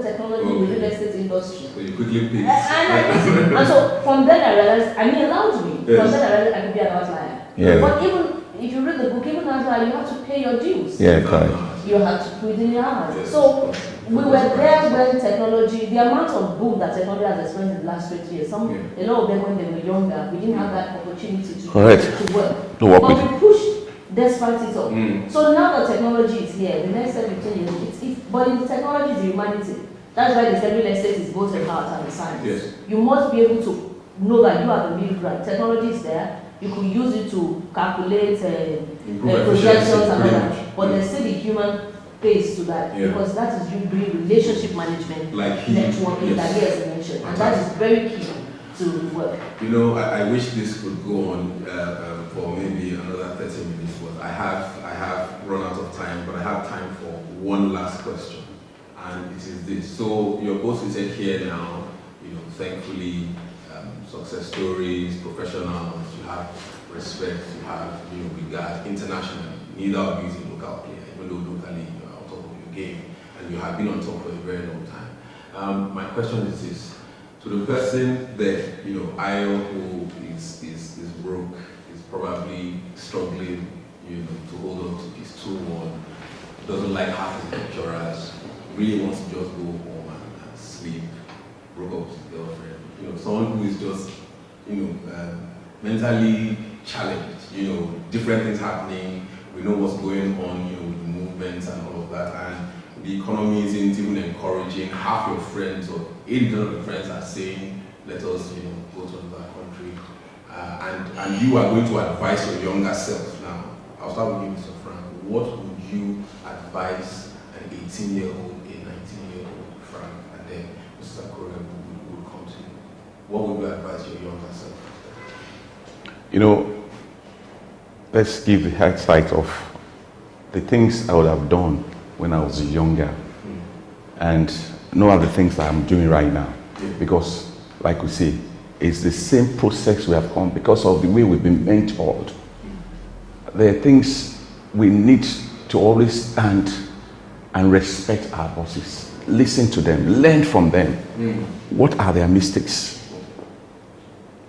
technology in the real estate industry. So you quickly picked. And so from then I realized, it allowed me. From then I realized I could be an outlier. Yeah. But even if you read the book, even outlier, you have to pay your dues. Yeah, correct. You have to put in your hours. Yes. So we were there when technology, the amount of boom that technology has experienced in the last 20 years, a lot of them when they were younger, we didn't have that opportunity to work. But we pushed despite it all. So now the technology is here, the next step is changing. But in the technology is humanity. That's why the real estate is both the art and the science. Yes. You must be able to know that you are the middle ground. Technology is there. You could use it to calculate projections and all that. But there's still the human face to that, because that is you doing relationship management, networking, that as I mentioned, and that is very key to work. I wish this could go on for maybe another 30 minutes, but I have run out of time, but I have time for one last question, and it is this. So you're both seated here now, thankfully, success stories, professionals, you have respect, you have regard internationally. Neither of you is a local player, even though locally you are on top of your game, and you have been on top for a very long time. My question is this: to the person that Ayo, who is broke, is probably struggling, to hold on to his 2-1, doesn't like half his lecturers, really wants to just go home and sleep, broke up with his girlfriend. Someone who is just, mentally challenged, different things happening, we know what's going on, with the movements and all of that, and the economy isn't even encouraging. Half your friends, or 80% of your friends are saying, let us, go to another country, and you are going to advise your younger self now. I'll start with you, Mr. Frank. What would you advise an 18-year-old, a 19-year-old Frank, and then Mr. Korea would come to you? What would you advise your younger self? Let's give the hindsight of the things I would have done when I was younger, and no other things that I'm doing right now. Because, like we say, it's the same process we have come because of the way we've been mentored. There are things we need to always stand and respect our bosses, listen to them, learn from them. What are their mistakes?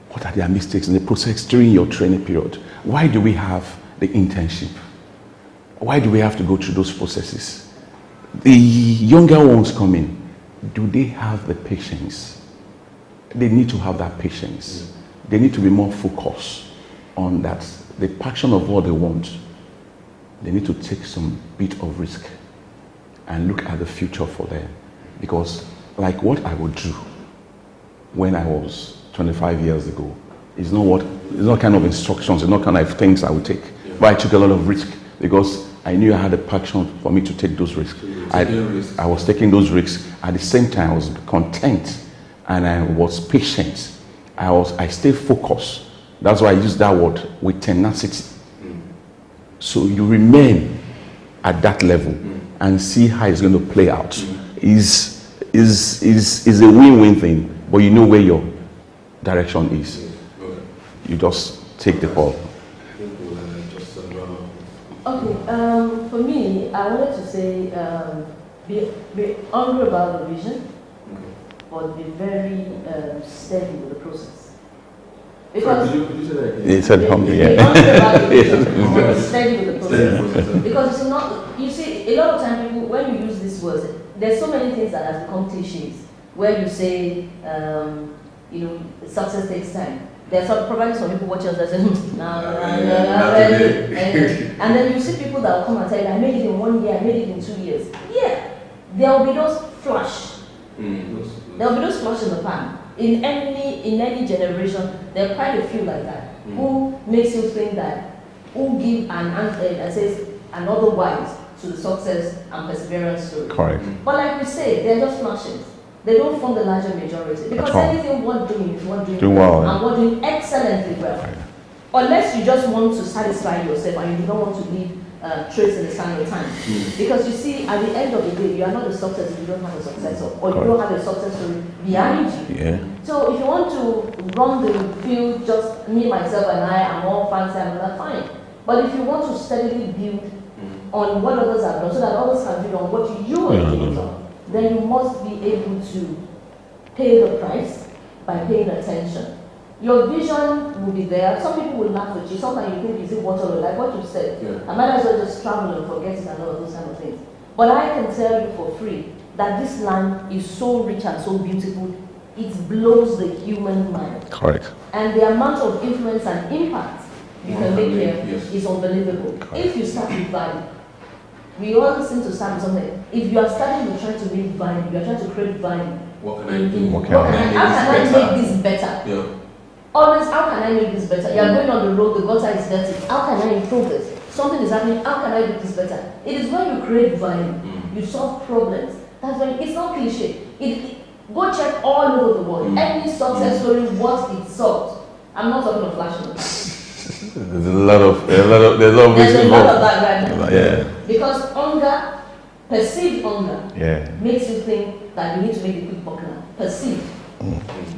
What are their mistakes in the process during your training period? Why do we have the internship? Why do we have to go through those processes? The younger ones come in. Do they have the patience? They need to have that patience. They need to be more focused on that. The passion of what they want. They need to take some bit of risk and look at the future for them. Because like what I would do when I was 25 years ago, it's not kind of instructions, it's not kind of things I would take. But I took a lot of risk because I knew I had a passion for me to take those risks. I was taking those risks. At the same time, I was content and I was patient. I stayed focused. That's why I use that word, with tenacity. So you remain at that level and see how it's going to play out. Is a win-win thing, but you know where your direction is. You just take the ball. Okay, for me, I wanted to say be hungry about the vision, but be very steady with the process. Because could you say that again? He said hungry, be yeah. hungry about the vision, but be steady with the process. Because it's not, you see, a lot of time people, when you use these words, there's so many things that have become cliches, where you say, success takes time. There's probably some people watching us that say, and then you see people that will come and tell you, I made it in 1 year, I made it in 2 years. Yeah, there will be those flash. There will be those flash in the pan. In any generation, there are quite a few like that, who makes you think that, who give an answer that says an otherwise to the success and perseverance story. Correct. But like we say, they're just flashes. They don't form the larger majority. Because anything worth doing is worth doing well, and worth doing excellently well. Right. Unless you just want to satisfy yourself and you don't want to leave trace in the sand of time. Because you see, at the end of the day, you are not a success if you don't have a successor, or you don't have a success story behind you. Yeah. So if you want to run the field, just me, myself, and I'm all fancy and all that, fine. But if you want to steadily build on what others have done, so that others can build on what you are doing, then you must be able to pay the price by paying attention. Your vision will be there. Some people will laugh at you. Sometimes you think, is it water, like what you said? Yeah. I might as well just travel and forget it and all of those kind of things. But I can tell you for free that this land is so rich and so beautiful, it blows the human mind. Correct. And the amount of influence and impact you can make here is unbelievable. Correct. If you start with value, we always seem to start with something. If you are starting with trying to make value, you are trying to create value. What can I do? How can I make this better? Yeah. Always, how can I make this better? You are going on the road, the gutter is dirty. How can I improve this? Something is happening, how can I do this better? It is when you create value, you solve problems. That's when it's not cliche. Go check all over the world. Any success story, what it solved. I'm not talking of flashing. There's a lot of that right now. Yeah. Because hunger, perceived hunger, makes you think that you need to make a quick buck now. Perceived.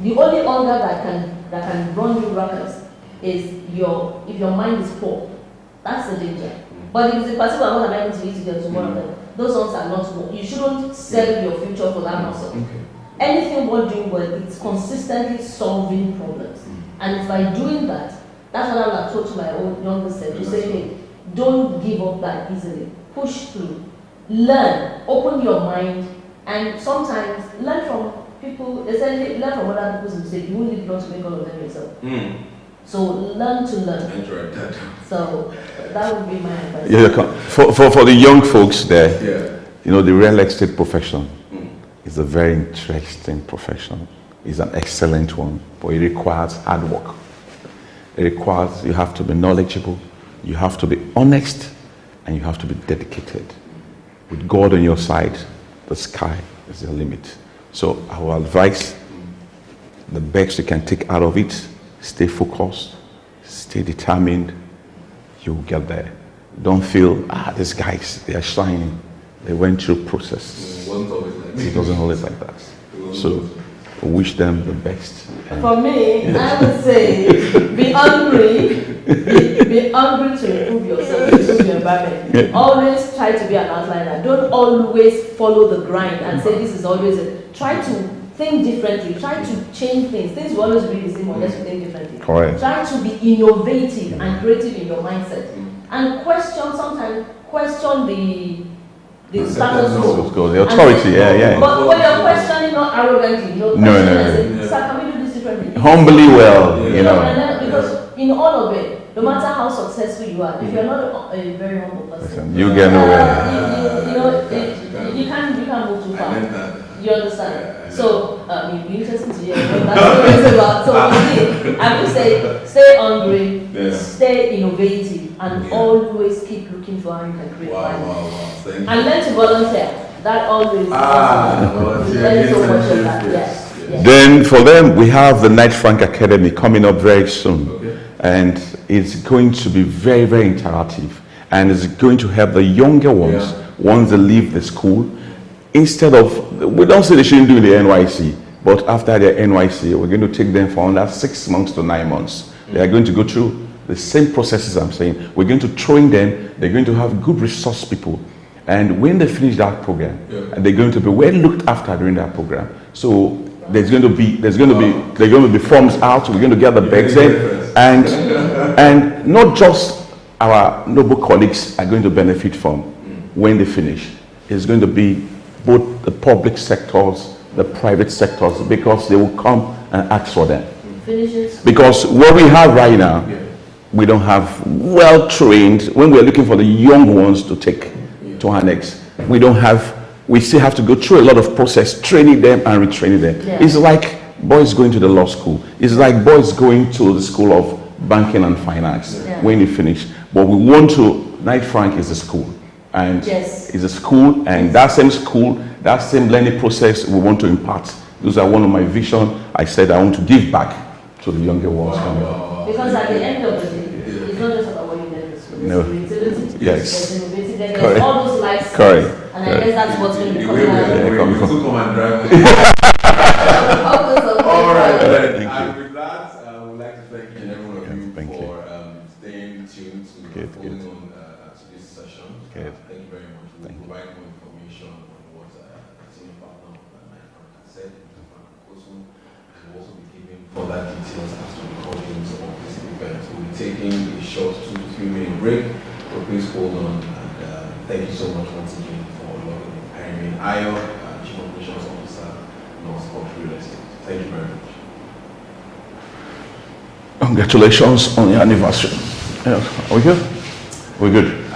The only hunger that can run you rockets is if your mind is poor. That's the danger. But if it's a particular amount of items to eat today tomorrow, those ones are not poor. You shouldn't sell your future for that muscle. Okay. Anything worth doing well, it's consistently solving problems. And it's by doing that, that's what I would have told to my own younger self. To say, hey, don't give up that easily. Push through. Learn. Open your mind. And sometimes learn from people, essentially learn from other people's mistakes. You won't live long to make all of them yourself. So learn to learn. So that would be my advice. Yeah, for the young folks there, the real estate profession is a very interesting profession. It's an excellent one, but it requires hard work. It requires, you have to be knowledgeable, you have to be honest, and you have to be dedicated. With God on your side, the sky is the limit. So I will advise the best you can take out of it. Stay focused, stay determined, you'll get there. Don't feel, these guys, they are shining. They went through process. It wasn't always like that. So wish them the best. For me, I would say be hungry. Be hungry to improve yourself, to improve your environment. Always try to be an outliner. Don't always follow the grind and say this is always it. Try to think differently. Try to change things. Things will always be the same unless you think differently. Correct. Try to be innovative and creative in your mindset. And sometimes question the status quo. The authority, But when you're questioning, not arrogantly, no. Sir, can we do this differently? Humbly Because in all of it, no matter how successful you are, if you're not a very humble person, you get nowhere. You can't move too far. You understand? So, it'd be interesting to hear what that's what it's about. So, I would say, stay hungry, stay innovative, and Yeah. always keep looking for how you can create Wow, value. wow, wow. Thank you. And learn to volunteer. That always volunteer, learn so much of that. internship, Yes. Yes. Then for them, we have the Knight Frank Academy coming up very soon. Okay. And it's going to be very, very interactive. And it's going to help the younger ones, once they leave the school, instead of, we don't say they shouldn't do the NYC, but after their NYC, we're going to take them for under 6 months to 9 months. They are going to go through the same processes I'm saying. We're going to train them. They're going to have good resource people. And when they finish that program, and they're going to be well looked after during that program. So there's going to be forms out. We're going to get the bags in, and not just our noble colleagues are going to benefit from when they finish. It's going to be both the public sectors, the private sectors, because they will come and ask for them. Because what we have right now, we don't have well-trained, when we're looking for the young ones to take to our next, we still have to go through a lot of process, training them and retraining them. Yeah. It's like boys going to the law school. It's like boys going to the school of banking and finance when they finish. But we want to, Knight Frank is a school. And it's a school, and that same school, that same learning process we want to impart. Those are one of my visions. I said I want to give back to the younger ones coming up. Because at the end of the day, it's not just about what you learn in school. No. Creativity, Yes. there's innovative, there's Correct. all those life skills. Correct. And I guess that's what's going to be The coming way out. we are going to come and drive. All right, Thank you. and with that, I would like to thank each and every one of you thank you. for staying tuned to holding on to this session. Good. Thank you very much. We'll provide more information on what senior partner of my friend has said. We'll also be giving further details as to the callings of this event. We'll be taking a short 2 to 3 minute break, so please hold on. And thank you so much once again for logging in. I remain Ayo, Chief Operations Officer, North Coast Real Estate. Thank you very much. Congratulations on your anniversary. Are we good? We're good.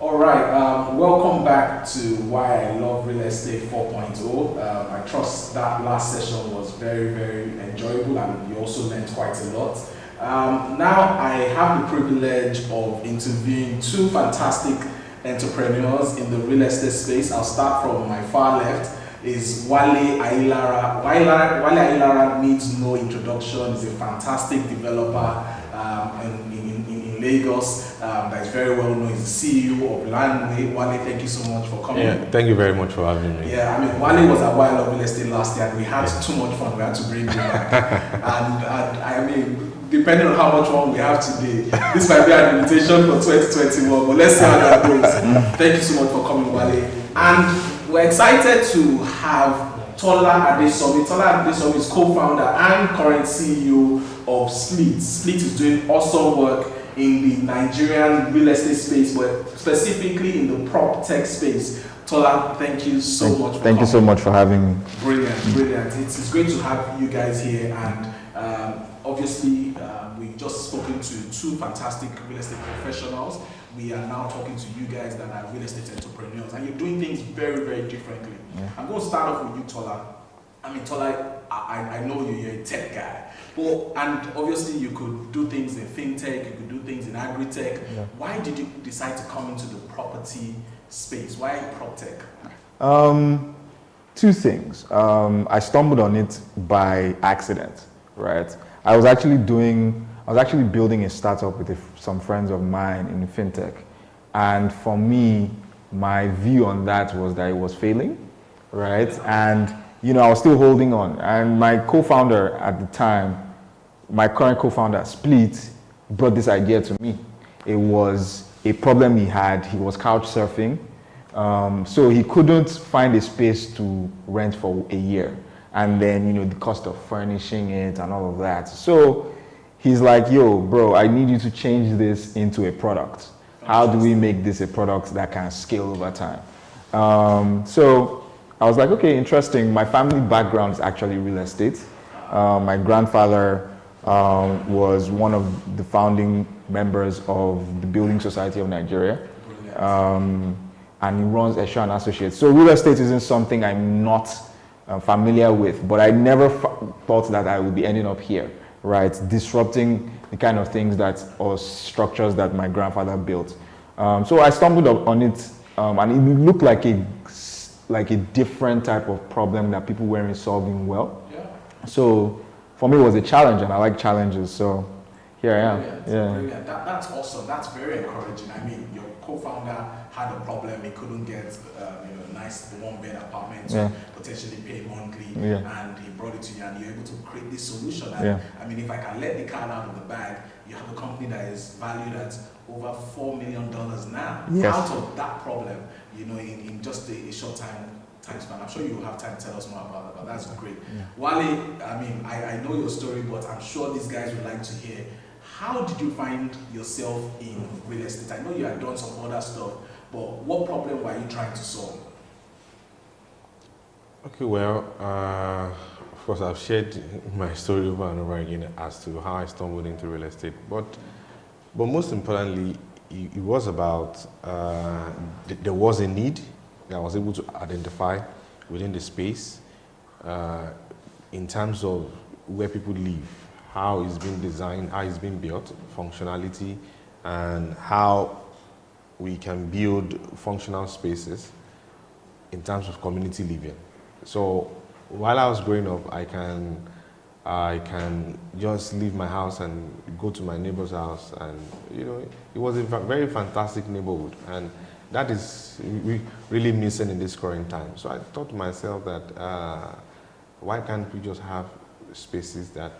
All right, welcome back to Why I Love Real Estate 4.0. I trust that last session was very, very enjoyable and you also learned quite a lot. Now I have the privilege of interviewing two fantastic entrepreneurs in the real estate space. I'll start from my far left is Wale Ailara. Wale Ailara needs no introduction. He's a fantastic developer in Lagos that is very well known. He's the CEO of Landway. Wale, thank you so much for coming. Yeah, thank you very much for having me. Yeah, I mean, Wale was at Why I Love Real Estate last year and we had too much fun. We had to bring him back. and I mean, depending on how much fun we have today, this might be an invitation for 2021, but let's see how that goes. Thank you so much for coming, Wale. And we're excited to have Tola Adesomi. Tola Adesomi is co-founder and current CEO of Split. Split is doing awesome work in the Nigerian real estate space, but specifically in the proptech space. Tola, thank you so much for coming. Thank you so much for having me. Brilliant, brilliant. It's great to have you guys here, and obviously we've just spoken to two fantastic real estate professionals. We are now talking to you guys that are real estate entrepreneurs, and you're doing things very, very differently. Yeah. I'm going to start off with you, Tola. I mean, Tola, I know you're a tech guy, and obviously you could do things in fintech, you could do things in agri-tech. Yeah. Why did you decide to come into the property space? Why proptech? Two things. I stumbled on it by accident, right? I was actually building a startup with some friends of mine in fintech. And for me, my view on that was that it was failing, right? And, I was still holding on. And my co-founder at the time, my current co-founder, Split, brought this idea to me. It was a problem he had. He was couch surfing. So he couldn't find a space to rent for a year. And then, the cost of furnishing it and all of that. So he's like, yo, bro, I need you to change this into a product. How do we make this a product that can scale over time? So I was like, okay, interesting. My family background is actually real estate. My grandfather was one of the founding members of the Building Society of Nigeria. And he runs Esha and Associates. So real estate isn't something I'm not familiar with, but I never thought that I would be ending up here, right? Disrupting the kind of things or structures that my grandfather built. So I stumbled on it, and it looked like a different type of problem that people weren't solving well. Yeah. So for me, it was a challenge, and I like challenges. So here I am. Brilliant. Yeah. Brilliant. That's awesome. That's very encouraging. I mean, your co-founder had a problem. He couldn't get a nice one-bed apartment to potentially pay monthly, and he brought it to you, and you're able to create this solution. And I mean, if I can let the cat out of the bag, you have a company that is valued at over $4 million now. Yes. Out of that problem, in just a short time span. I'm sure you will have time to tell us more about that, but that's great. Yeah. Wale, I mean, I know your story, but I'm sure these guys would like to hear. How did you find yourself in real estate? I know you had done some other stuff, but what problem were you trying to solve? Okay, well, of course, I've shared my story over and over again as to how I stumbled into real estate. But most importantly, it was about there was a need that I was able to identify within the space in terms of where people live, how it's been designed, how it's been built, functionality, and how we can build functional spaces in terms of community living. So while I was growing up, I can just leave my house and go to my neighbor's house, and it was a very fantastic neighborhood, and that is really missing in this current time. So I thought to myself that why can't we just have spaces that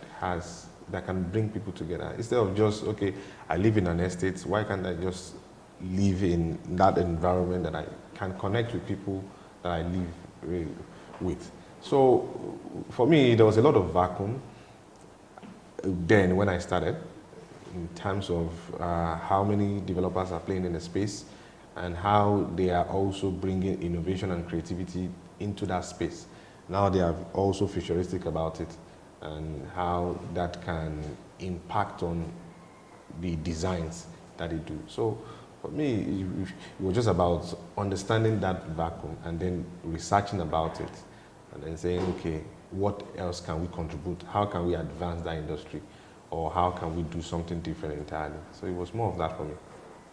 can bring people together instead of just, okay, I live in an estate, why can't I just live in that environment that I can connect with people that I live with. So for me, there was a lot of vacuum then when I started in terms of how many developers are playing in the space and how they are also bringing innovation and creativity into that space. Now they are also futuristic about it and how that can impact on the designs that they do. So For me, it was just about understanding that vacuum and then researching about it and then saying, okay, what else can we contribute? How can we advance that industry? Or how can we do something different entirely? So it was more of that for me.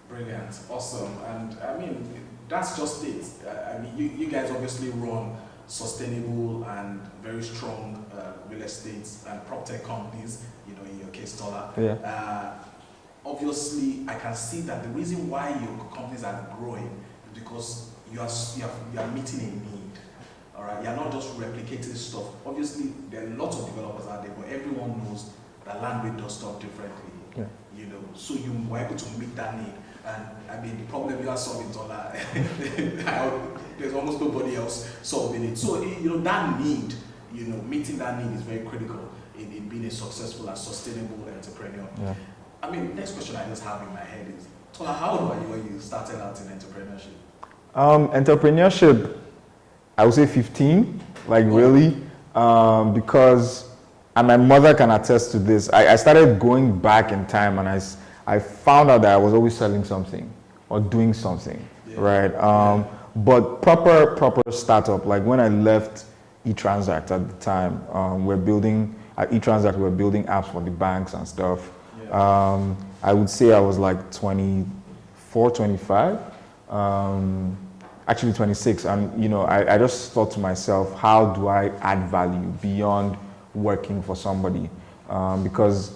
Brilliant, awesome. And I mean, that's just it. I mean, you guys obviously run sustainable and very strong real estate and proptech companies, you know, in your case, Tola. Yeah. Obviously, I can see that the reason why your companies are growing is because you are meeting a need. All right, you're not just replicating stuff. Obviously, there are lots of developers out there, but everyone knows that land rate does stuff differently. Yeah. You know, so you were able to meet that need. And I mean, the problem you are solving, Tola, there's almost nobody else solving it. So, you know, that need, you know, meeting that need is very critical in being a successful and sustainable entrepreneur. Yeah. I mean, next question I just have in my head is, Tola, how old were you when you started out in entrepreneurship? Entrepreneurship, I would say 15, like really, because, and my mother can attest to this, I started going back in time and I found out that I was always selling something or doing something, right? But proper startup, like when I left eTransact at the time, at eTransact we're building apps for the banks and stuff. I would say I was like 24, 25, actually 26. And you know, I just thought to myself, how do I add value beyond working for somebody? Because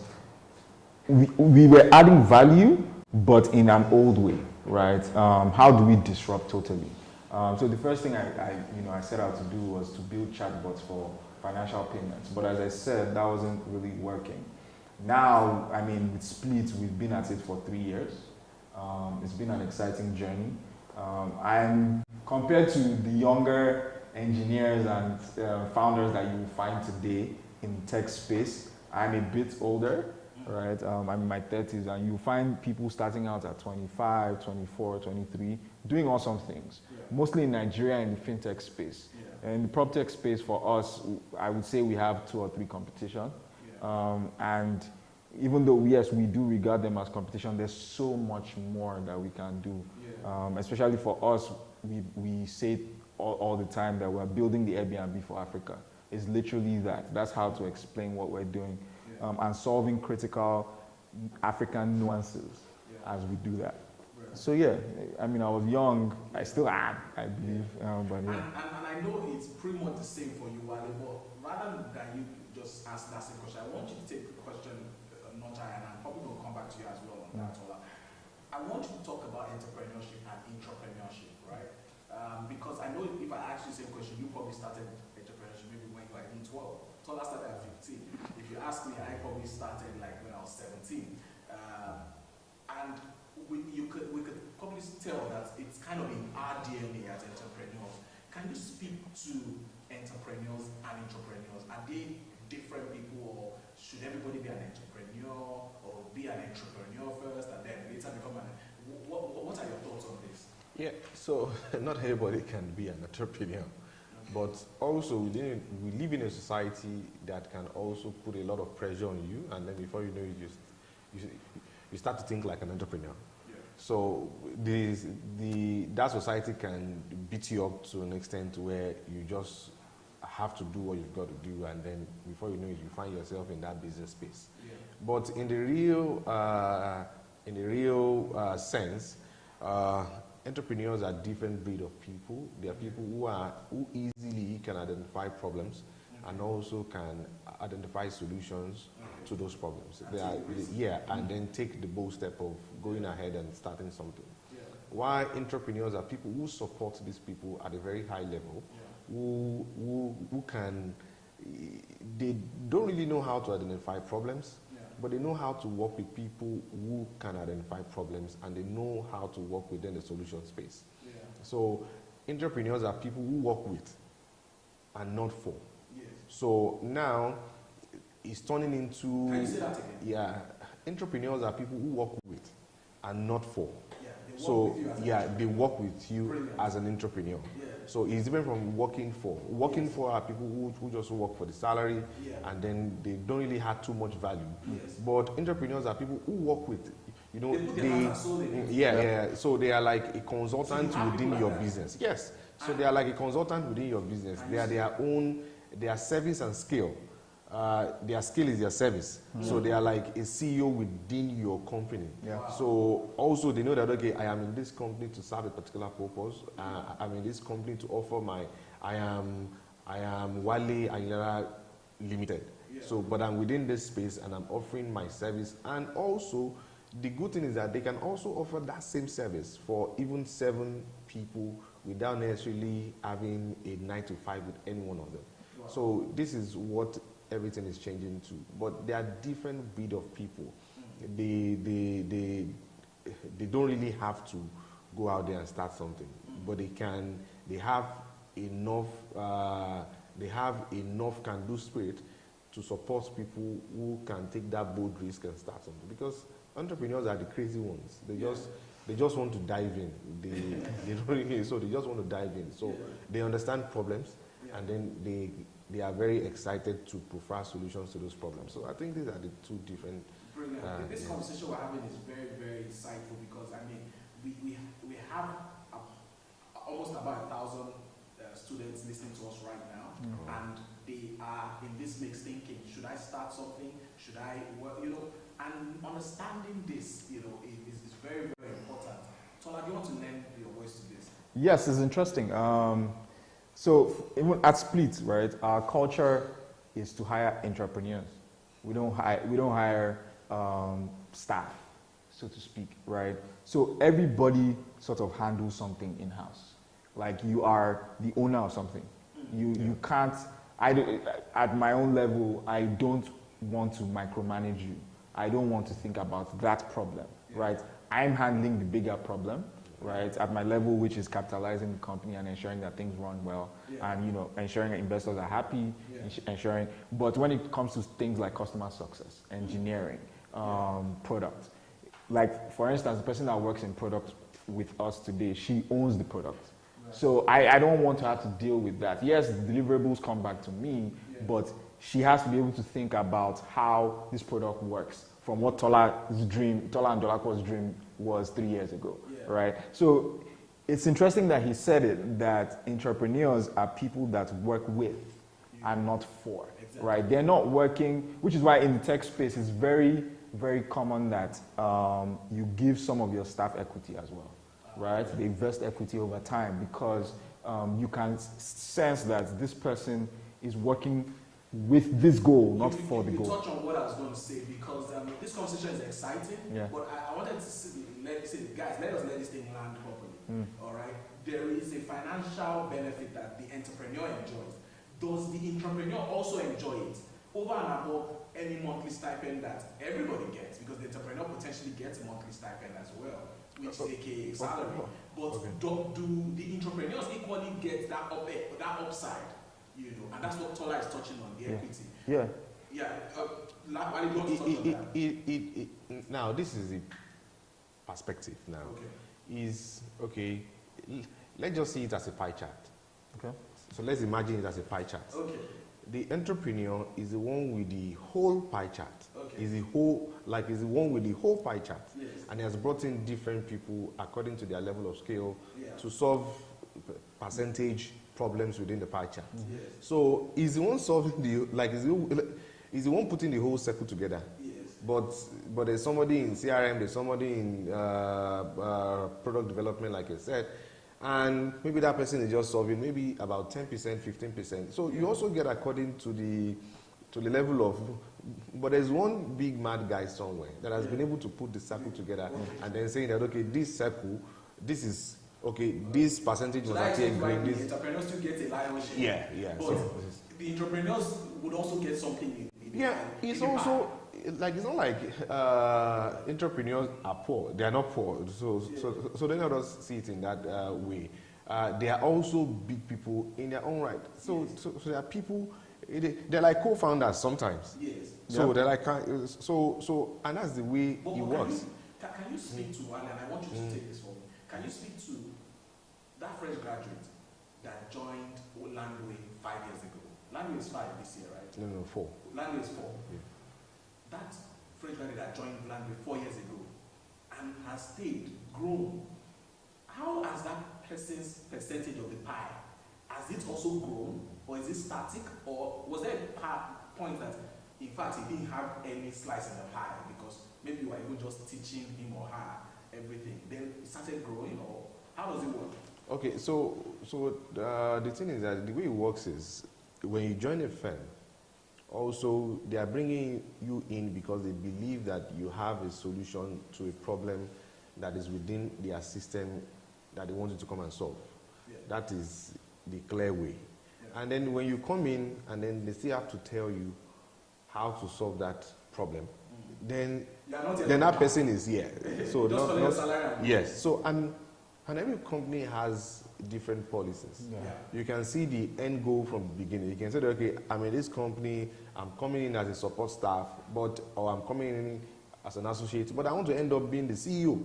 we were adding value, but in an old way, right? How do we disrupt totally? So the first thing I set out to do was to build chatbots for financial payments. But as I said, that wasn't really working. Now, I mean, with Split, we've been at it for 3 years. It's been an exciting journey. I'm compared to the younger engineers and founders that you will find today in tech space, I'm a bit older, right? I'm in my 30s, and you find people starting out at 25, 24, 23, doing awesome things, mostly in Nigeria in the fintech space. In the proptech space, for us, I would say we have 2 or 3 competition. And even though, yes, we do regard them as competition, there's so much more that we can do. Especially for us, we say all the time that we're building the Airbnb for Africa. It's literally that. That's how to explain what we're doing. And solving critical African nuances as we do that. So yeah, I mean, I was young, I still am, I believe, but yeah. And I know it's pretty much the same for you, Wale, but rather than you just ask that same question, I want you to take the question notch higher, and I'm probably going to come back to you as well on that. I want you to talk about entrepreneurship and intrapreneurship, right? Because I know if I ask you the same question, you probably started entrepreneurship maybe when you were even 12. Tola started at 15. If you ask me, I probably started like when I was 17. And we could probably tell that it's kind of in our DNA as entrepreneurs. Can you speak to entrepreneurs and intrapreneurs? Are they different people, or should everybody be an entrepreneur, or be an entrepreneur first and then later become an... What are your thoughts on this? Yeah, so not everybody can be an entrepreneur, but also we live in a society that can also put a lot of pressure on you, and then before you know it, you start to think like an entrepreneur. So that society can beat you up to an extent where you just have to do what you've got to do, and then before you know it, you find yourself in that business space. But in the real sense, entrepreneurs are different breed of people. They are people who easily can identify problems and also can identify solutions to those problems. And then take the bold step of going ahead and starting something. Why entrepreneurs are people who support these people at a very high level, who can, they don't really know how to identify problems, but they know how to work with people who can identify problems, and they know how to work within the solution space. So entrepreneurs are people who work with and not for. So now it's turning into... Can you say that again? Yeah, entrepreneurs are people who work with and not for. They work with you as an entrepreneur. So it's different from working for. Working for are people who just work for the salary, and then they don't really have too much value. But entrepreneurs are people who work with. You know, They put their hands and soul in it. yeah. So they are like a consultant So you have within people your like that? business. Yes. So they are like a consultant within your business. They are their own, their service and skill. Their skill is their service. So they are like a CEO within your company. Yeah. Wow. So also they know that, okay, I am in this company to serve a particular purpose. I'm in this company to offer I am Wale Ayala Limited. Yeah. So, but I'm within this space and I'm offering my service. And also, the good thing is that they can also offer that same service for even 7 people without necessarily having a 9 to 5 with any one of them. Wow. So this is what everything is changing to. But there are different breed of people. They don't really have to go out there and start something, but they have enough can-do spirit to support people who can take that bold risk and start something. Because entrepreneurs are the crazy ones. They just want to dive in. They don't really, so they just want to dive in. So they understand problems, and then they are very excited to provide solutions to those problems. So I think these are the two different. Brilliant. This conversation we're having is very, very insightful because I mean we have almost about 1,000 students listening to us right now, and they are in this mix thinking, should I start something? Should I work? You know, and understanding this, you know, is very, very important. Tola, do you want to lend your voice to this? Yes, it's interesting. So even at Split, right, our culture is to hire entrepreneurs. We don't hire staff, so to speak, right? So everybody sort of handles something in-house. Like you are the owner of something. You can't, at my own level, I don't want to micromanage you. I don't want to think about that problem, right? I'm handling the bigger problem, right, at my level, which is capitalizing the company and ensuring that things run well, and, you know, ensuring that investors are happy, ensuring, but when it comes to things like customer success, engineering, product, like, for instance, the person that works in product with us today, she owns the product. So I don't want to have to deal with that. Yes, the deliverables come back to me, but she has to be able to think about how this product works from what Tola and Dolapo's dream was 3 years ago, right? So it's interesting that he said it, that entrepreneurs are people that work with and not for, right? They're not working, which is why in the tech space it's very, very common that you give some of your staff equity as well. Right? They invest equity over time because you can sense that this person is working with this goal, not for the goal. You touch on what I was going to say because this conversation is exciting, but I wanted to say, guys, let us let this thing land properly. All right? There is a financial benefit that the entrepreneur enjoys. Does the entrepreneur also enjoy it over and above any monthly stipend that everybody gets? Because the entrepreneur potentially gets a monthly stipend as well, which is aka salary. But do the entrepreneurs equally get that upside? You know, and that's what Tola is touching on, the equity. Now this is the perspective. Now let's just see it as a pie chart. Okay. So let's imagine it as a pie chart. Okay. The entrepreneur is the one with the whole pie chart. Okay. Is the one with the whole pie chart. Yes. And he has brought in different people according to their level of skill to solve percentage problems within the pie chart. Yes. So is the one solving is the one putting the whole circle together. Yes. But there's somebody in CRM, there's somebody in product development, like I said, and maybe that person is just solving maybe about 10%, 15%. So you also get according to the level of, but there's one big mad guy somewhere that has been able to put the circle together and then saying that, okay, this circle, this is, okay, this percentage was actually green. The entrepreneurs still get a lion's share. But the entrepreneurs would also get something it's also, like, it's not like entrepreneurs are poor. They are not poor. So they let us see it in that way. They are also big people in their own right. So there are people, they're like co-founders sometimes. Yes. So they're like, and that's the way it works. Can you speak to one, and I want you to take this for me. Can you speak to that fresh graduate that joined Landway 5 years ago? Landway is 5 this year, right? No, 4. Landway is 4. Yeah. That fresh graduate that joined Landway 4 years ago and has stayed, grown, how has that person's percentage of the pie, has it also grown, or is it static, or was there a point that, in fact, he didn't have any slice in the pie because maybe you were even just teaching him or her everything, then it started growing, or how does it work? Okay, so the thing is that the way it works is when you join a firm, also they are bringing you in because they believe that you have a solution to a problem that is within their system that they want you to come and solve. Yeah. That is the clear way. Yeah. And then when you come in and then they still have to tell you how to solve that problem, then that person is here. So yes. So and every company has different policies. Yeah. You can see the end goal from the beginning. You can say, okay, I'm in this company, I'm coming in as a support staff, or I'm coming in as an associate, but I want to end up being the CEO.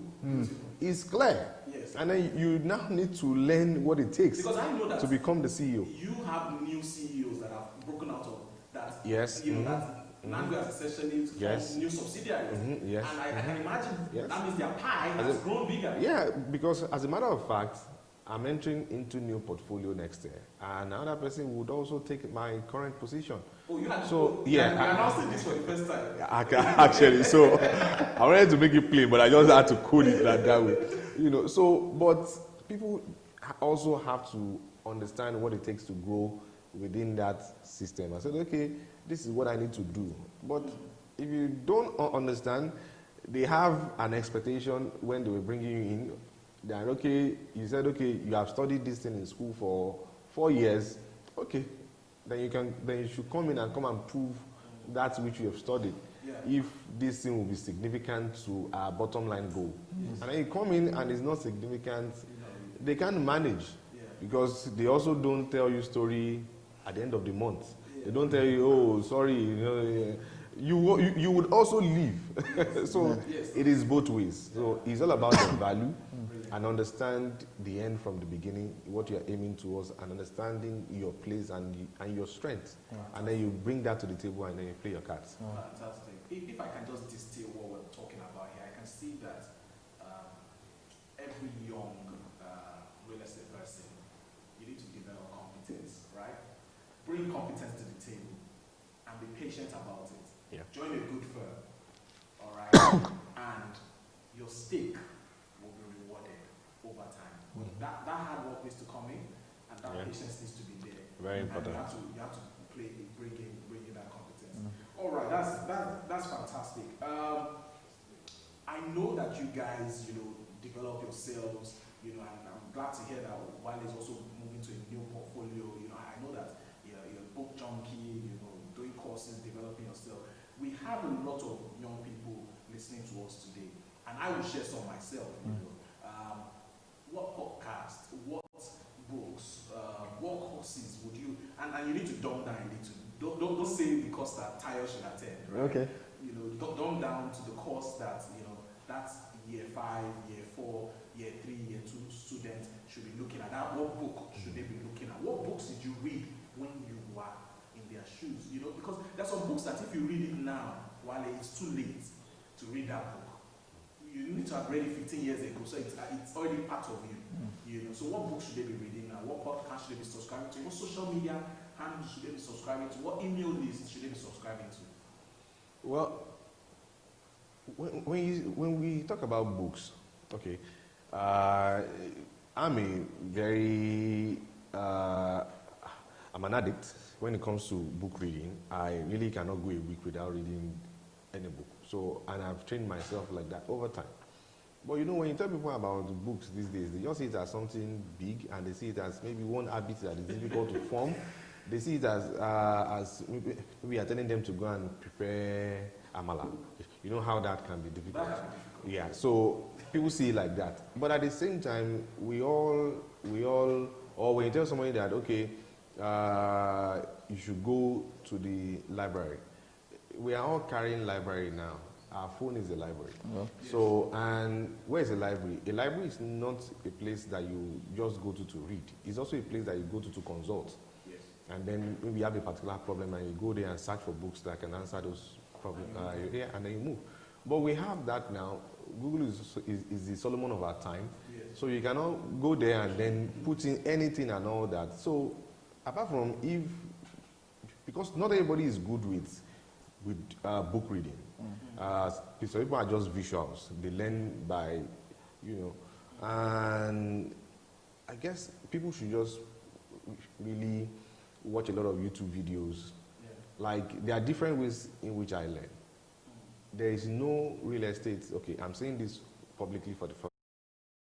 It's clear. Yes. And then you now need to learn what it takes because I know that to become the CEO. You have new CEOs that have broken out of that. Yes. You know, that now has essentially formed new subsidiaries. Yes. And I can imagine that means their pie has grown bigger. Yeah, because as a matter of fact, I'm entering into new portfolio next year, and another person would also take my current position. Oh, you had so you announced this for the first time. Actually, so I wanted to make it plain, but I just had to code it that way. You know, so but people also have to understand what it takes to grow within that system. I said, okay, this is what I need to do. But if you don't understand, they have an expectation when they were bringing you in. Then okay, you said okay, you have studied this thing in school for 4 years. Okay, then you should come in and prove that which you have studied. Yeah. If this thing will be significant to our bottom line goal, and then you come in and it's not significant, they can't manage because they also don't tell you story at the end of the month. They don't tell you, oh, sorry, you would also leave. So it is both ways. So it's all about the value and understand the end from the beginning, what you are aiming towards, and understanding your place and your strengths. And then you bring that to the table and then you play your cards. Fantastic. If I can just distill what we're talking about here, I can see that every young real estate person, you need to develop competence, right? Bring competence to the table and be patient about it. Yeah. Join a good firm, all right? And your stake will be rewarded over time. That hard work needs to come in, and that patience needs to be there. Very important. And you have to bring in that competence. All right, that's fantastic. I know that you guys, develop yourselves, and I'm glad to hear that Wale is also moving to a new portfolio. I know that you're a book junkie, doing courses, developing yourself. We have a lot of young people listening to us today, and I will share some myself. What podcast, what books, what courses would you? And you need to dumb down a little. Don't say the course that Tayo should attend. Right? Okay. Dumb down to the course that that's year 5, year 4, year 3, year 2 students should be looking at. What book should they be looking at? What books did you read when you were in their shoes? Because there's some books that if you read it now, while it's too late to read that book, you need to have read it 15 years ago, so it's already part of you. So what books should they be reading now? What podcast should they be subscribing to? What social media handles should they be subscribing to? What email list should they be subscribing to? Well, when we talk about books, okay, I'm an addict when it comes to book reading. I really cannot go a week without reading any book. So, and I've trained myself like that over time. But when you tell people about books these days, they just see it as something big, and they see it as maybe one habit that is difficult to form. They see it as maybe we are telling them to go and prepare amala. You know how that can be difficult. Yeah. So people see it like that. But at the same time, or when you tell somebody that okay, you should go to the library. We are all carrying library now. Our phone is a library. So, and where is a library? A library is not a place that you just go to read. It's also a place that you go to consult. Yes. And then maybe you have a particular problem and you go there and search for books that can answer those problems. And then you move. But we have that now. Google is the Solomon of our time. Yes. So you cannot go there and then put in anything and all that. So apart from because not everybody is good with book reading. So people are just visuals. They learn by, and I guess people should just really watch a lot of YouTube videos. Yeah. Like, there are different ways in which I learn. There is no real estate. Okay, I'm saying this publicly for the first time.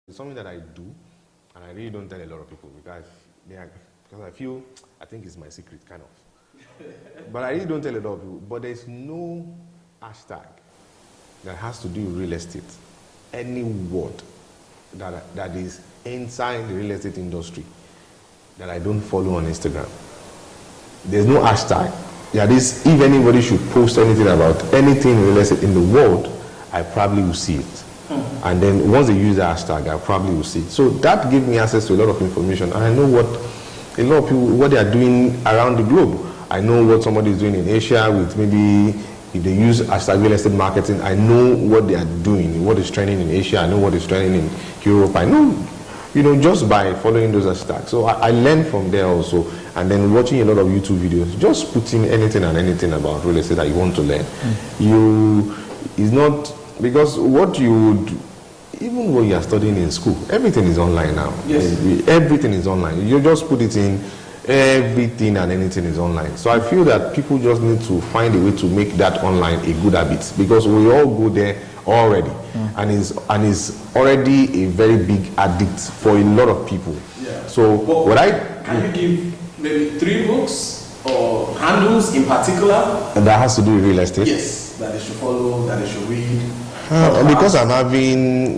It's something that I do, and I really don't tell a lot of people because I think it's my secret, kind of. But I really don't tell a lot of people. But there's no hashtag that has to do with real estate. Any word that is inside the real estate industry that I don't follow on Instagram. There's no hashtag. That is, if anybody should post anything about anything real estate in the world, I probably will see it. And then once they use the hashtag, I probably will see it. So that gave me access to a lot of information. And I know what a lot of people, what they are doing around the globe. I know what somebody is doing in Asia with maybe, if they use hashtag real estate marketing, I know what they are doing, what is trending in Asia, I know what is trending in Europe. I know, just by following those hashtags. So I learned from there also. And then watching a lot of YouTube videos, just putting anything and anything about real estate that you want to learn. It's not, because what you would, even when you are studying in school, everything is online now. Yes. Everything is online. You just put it in, everything and anything is online. So I feel that people just need to find a way to make that online a good habit, because we all go there already. And it's already a very big addict for a lot of people. Yeah. So can you give maybe 3 books or handles in particular? And that has to do with real estate? Yes, that they should follow, that they should read. Because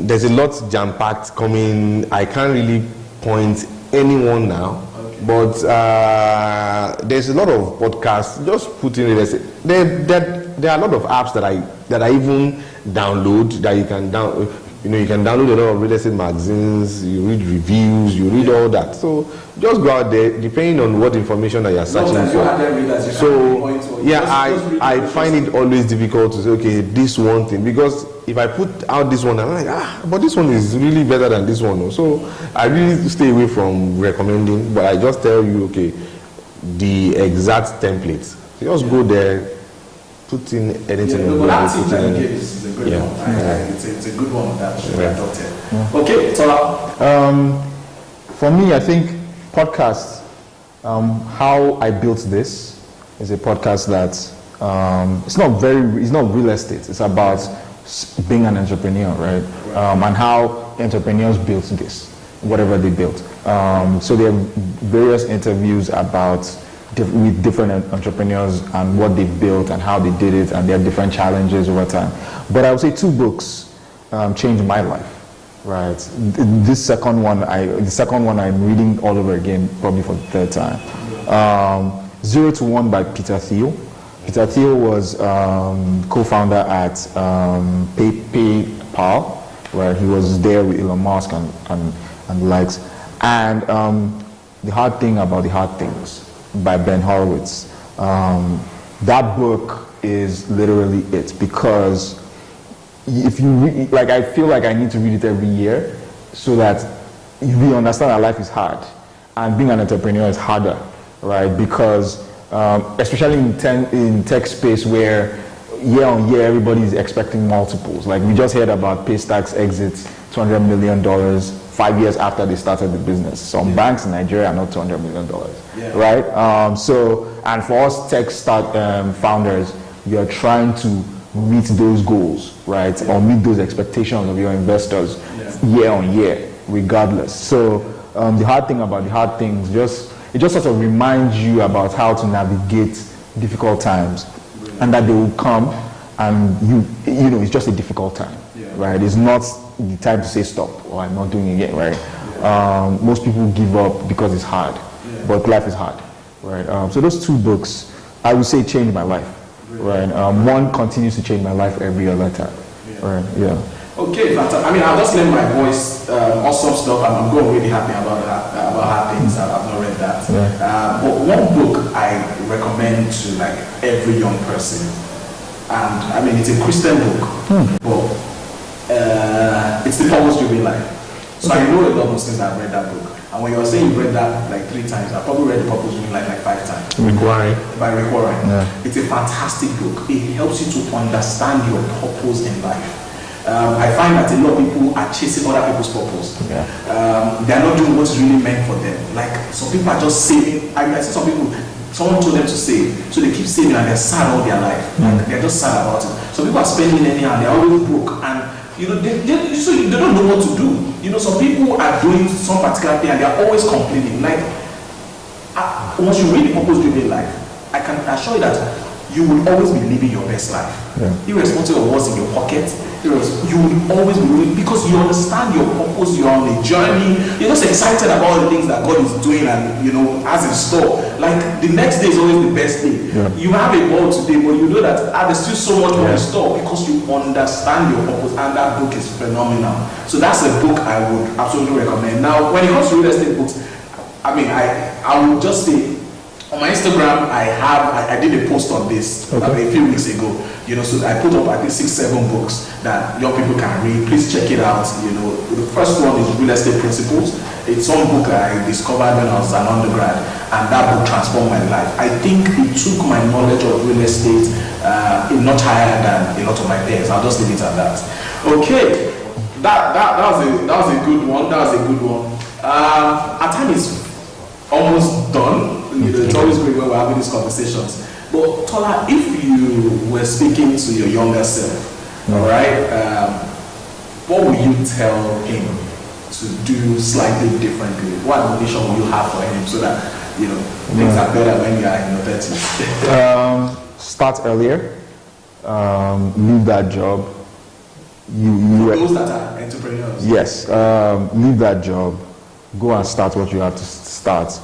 there's a lot jam-packed coming, I can't really point anyone now. Okay. But there's a lot of podcasts, just put in real estate. There are a lot of apps that I even download, that you can download. You can download a lot of real estate magazines, you read reviews, you read all that. So just go out there, depending on what information that you're searching for. So yeah, I find it always difficult to say, okay, this one thing, because if I put out this one, I'm like, but this one is really better than this one. So I really stay away from recommending, but I just tell you, okay, the exact templates. Just go there, put in anything. Yeah, that tip that you gave is a good one. It's a good one that should be adopted. Yeah. Okay, Tola. For me, I think podcasts, how I built this is a podcast that it's not real estate. It's about being an entrepreneur, right? And how entrepreneurs built this, whatever they built. So there are various interviews with different entrepreneurs and what they built and how they did it and their different challenges over time. But I would say 2 books changed my life, right? The second one I'm reading all over again, probably for the 3rd time. 0 to 1 by Peter Thiel. Peter Thiel was co-founder at PayPal, where he was there with Elon Musk and the likes. And The Hard Thing About the Hard Things by Ben Horowitz. That book is literally it, because if you read, I feel like I need to read it every year so that we understand that life is hard and being an entrepreneur is harder, right? Because especially in tech space where year on year everybody is expecting multiples. Like we just heard about Paystack's exit, $200 million 5 years after they started the business. Some banks in Nigeria are not $200 million, right? And for us tech founders, we are trying to meet those goals, right? Or meet those expectations of your investors year on year, regardless. So the hard thing about the hard things, it just sort of reminds you about how to navigate difficult times, and that they will come, and it's just a difficult time, right? It's not the time to say stop or I'm not doing it yet, right? Most people give up because it's hard, but life is hard, right? So those 2 books, I would say, changed my life, right? One continues to change my life every other time, right? Yeah. Okay, but I've just learned my voice, awesome stuff, and I'm going really happy about hard things. I've not read that. But one book I recommend to every young person, and it's a Christian book, but it's the purpose-driven life. So I know a lot of those things. I've read that book. And when you're saying you've read that like 3 times, I probably read the purpose-driven life like 5 times. Rick Warren. By Rick Warren. Yeah. It's a fantastic book. It helps you to understand your purpose in life. I find that a lot of people are chasing other people's purpose. Yeah. They're not doing what's really meant for them. Like some people are just saving. I see some people, someone told them to save, so they keep saving and they're sad all their life. Like, they're just sad about it. Some people are spending anyhow, they're always broke, and you know so they don't know what to do. You know, some people are doing some particular thing and they're always complaining. Like once you read the purpose-driven life, I can assure you that you will always be living your best life, irrespective of what's in your pocket. You will always be living because you understand your purpose. You're on a journey. You're just excited about the things that God is doing and has in store. Like the next day is always the best day. Yeah. You have a goal today, but you know that there's still so much more in store because you understand your purpose, and that book is phenomenal. So that's a book I would absolutely recommend. Now, when it comes to real estate books, I mean, I would just say on my Instagram, I did a post on this a few weeks ago. So I put up I think 6-7 books that young people can read. Please check it out. The first one is Real Estate Principles. It's some book I discovered when I was an undergrad, and that book transformed my life. I think it took my knowledge of real estate not higher than a lot of my peers. I'll just leave it at that. Okay, that was a good one. That was a good one. Our time is almost done. It's always great when we're having these conversations. But Tola, if you were speaking to your younger self, all right, what would you tell him to do slightly differently? What admonition will you have for him so that things are better when you are in your 30s? Start earlier. Leave that job. For those that are entrepreneurs. Yes, leave that job. Go and start what you have to start.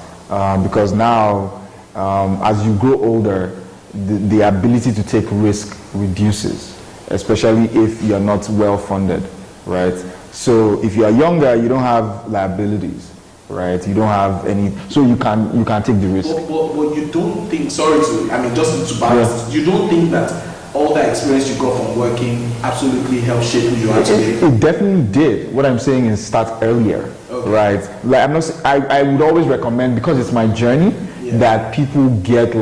Because now, as you grow older, the ability to take risk reduces, especially if you're not well funded, right? So if you are younger, you don't have liabilities, right? You don't have any, so you can take the risk. But you don't think, just to balance, you don't think that all that experience you got from working absolutely helped shape who you are today? It definitely did. What I'm saying is start earlier. Okay. Right, like I would always recommend, because it's my journey, that people get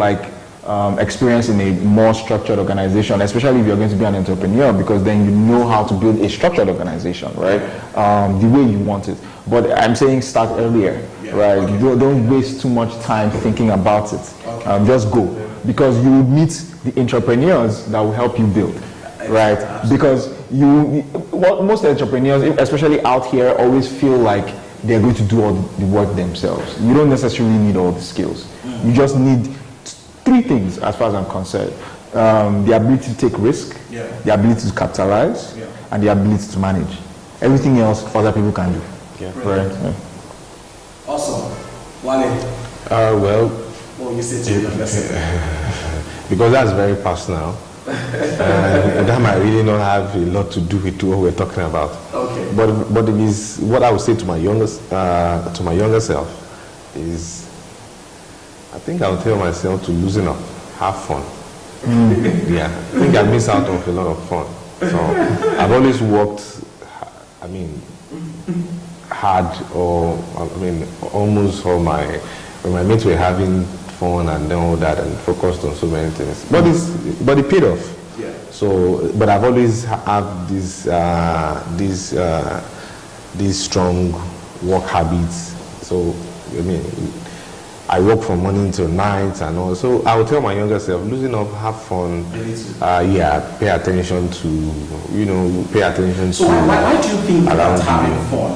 experience in a more structured organization, especially if you're going to be an entrepreneur, because then you know how to build a structured organization, right? The way you want it. But I'm saying start earlier, right? Okay. Don't waste too much time thinking about it. Okay. Just go, because you will meet the entrepreneurs that will help you build, right? Because most entrepreneurs, especially out here, always feel like they're going to do all the work themselves. You don't necessarily need all the skills. You just need 3 things, as far as I'm concerned. The ability to take risk, the ability to capitalize, and the ability to manage. Everything else, other people can do. Right? Yeah. Awesome. Wale? Well, what will you say to your younger self? Because that's very personal. That might really not have a lot to do with what we're talking about. Okay. But it is what I would say to my younger self is, I think I would tell myself to loosen up, have fun. Yeah, I think I miss out on a lot of fun. So I've always worked, hard, or almost all my mates were having fun and all that, and focused on so many things. But it paid off. Yeah. So, but I've always had these strong work habits. So, I work from morning till night and all. So I would tell my younger self, loosen up, have fun. Pay attention to, pay attention so to. So why do you think that having fun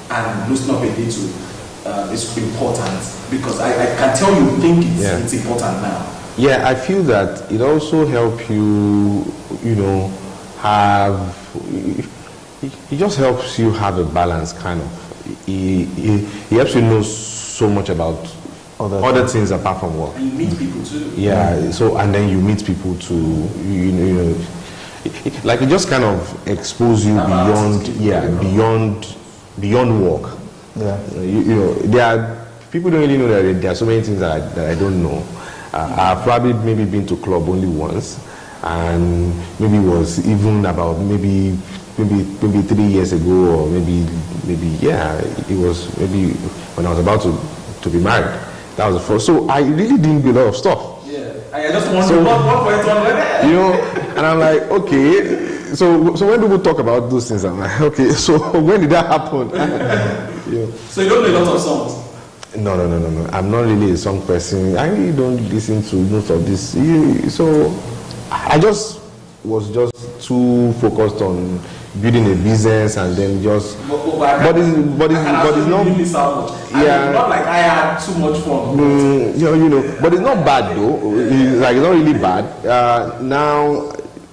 and loosen up a little is important? Because I can tell you think it's important now. Yeah, I feel that it also helps you, it just helps you have a balance, kind of. It helps you know so much about other things apart from work. And you meet people too. Yeah, so, and then you meet people too, it just kind of expose you beyond work. Yeah. There are people don't really know that there are so many things that I don't know. I've probably maybe been to club only once, and maybe it was even about maybe maybe 3 years ago, or maybe yeah, it was maybe when I was about to be married. That was the first. So I really didn't do a lot of stuff. Yeah, I just wonder what went on there. You know, and I'm like, okay. So when people talk about those things, I'm like, okay. So when did that happen? You know. So you don't know a lot of songs. No. I'm not really a song person. I really don't listen to most of this. So I was just too focused on building a business, and then just. But it's not. Yeah. Not like I had too much fun. You know. But it's not bad though. It's not really bad. Now,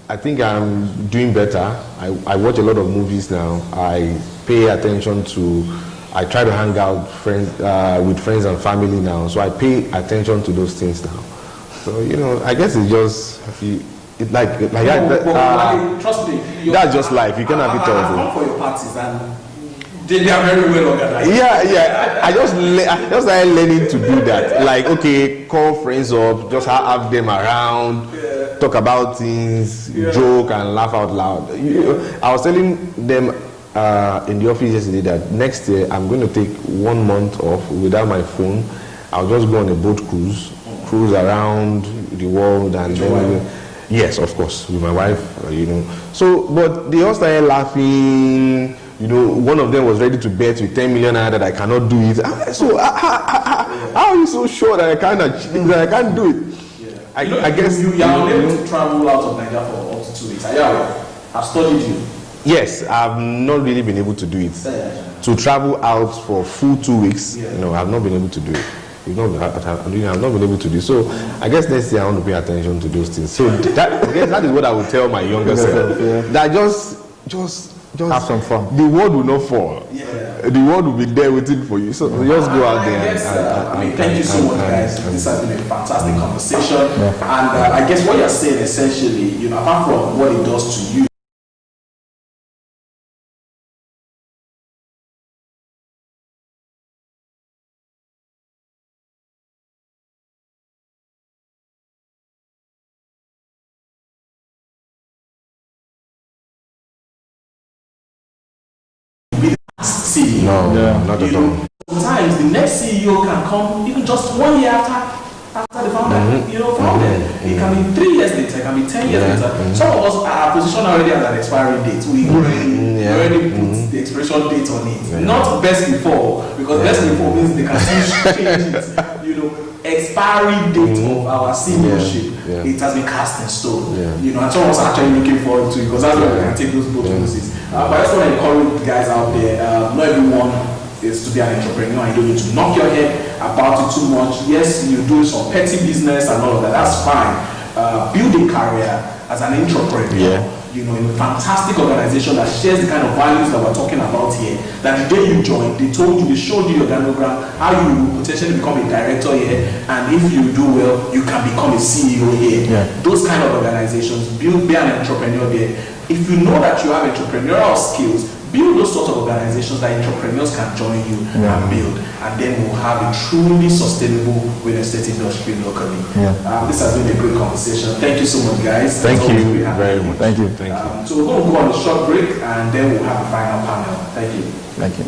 I think I'm doing better. I watch a lot of movies now. I pay attention to. I try to hang out with friends and family now, so I pay attention to those things now. So I guess it's just trust me. That's just life. You cannot be told. I've come for your parties, and they are very well organized. Yeah. I just started learning to do that. Like, okay, call friends up, just have them around, talk about things, joke and laugh out loud. I was telling them. In the office yesterday that next year I'm going to take 1 month off without my phone. I'll just go on a boat cruise around the world, and then yes, of course, with my wife, So, but they all started laughing. One of them was ready to bet with 10 million naira that I cannot do it. So how are you so sure that I can't do it? Yeah. I guess you are able to travel out of Nigeria for up to 2 weeks. I've studied you. Yes, I've not really been able to do it. To travel out for full 2 weeks, I've not been able to do it. I've not been able to do it. So I guess next year I want to pay attention to those things. So that is what I would tell my younger self. That just have some fun. The world will not fall. Yeah. The world will be there waiting for you. So just go out there. Thank you so much, guys. This has been a fantastic conversation. And I guess what you're saying essentially, apart from what it does to you, CEO. Not at all. Sometimes the next CEO can come even just 1 year after the founder, founded. It can be 3 years later, it can be 10 years later. Some of us are positioned already at an expiry date. We already put the expiration date on it. Not best before, because best before means they can still change it. Expiry date of our seniorship, it has been cast in stone. And some of us are actually looking forward to it, because that's why we can take those bonuses. But I just want to encourage the guys out there. Not everyone is to be an entrepreneur. You don't need to knock your head about it too much. Yes, you do some petty business and all of that. That's fine. Build a career as an entrepreneur. In a fantastic organization that shares the kind of values that we're talking about here. That the day you joined, they told you, they showed you your organogram, how you will potentially become a director here, and if you do well, you can become a CEO here. Those kind of organizations, be an entrepreneur there. If you know that you have entrepreneurial skills, build those sorts of organizations that entrepreneurs can join you and build, and then we'll have a truly sustainable real estate industry locally. This has been a great conversation. Thank you so much, guys. Thank you very much. Thank you. So we're going to go on a short break, and then we'll have a final panel. Thank you. Thank you.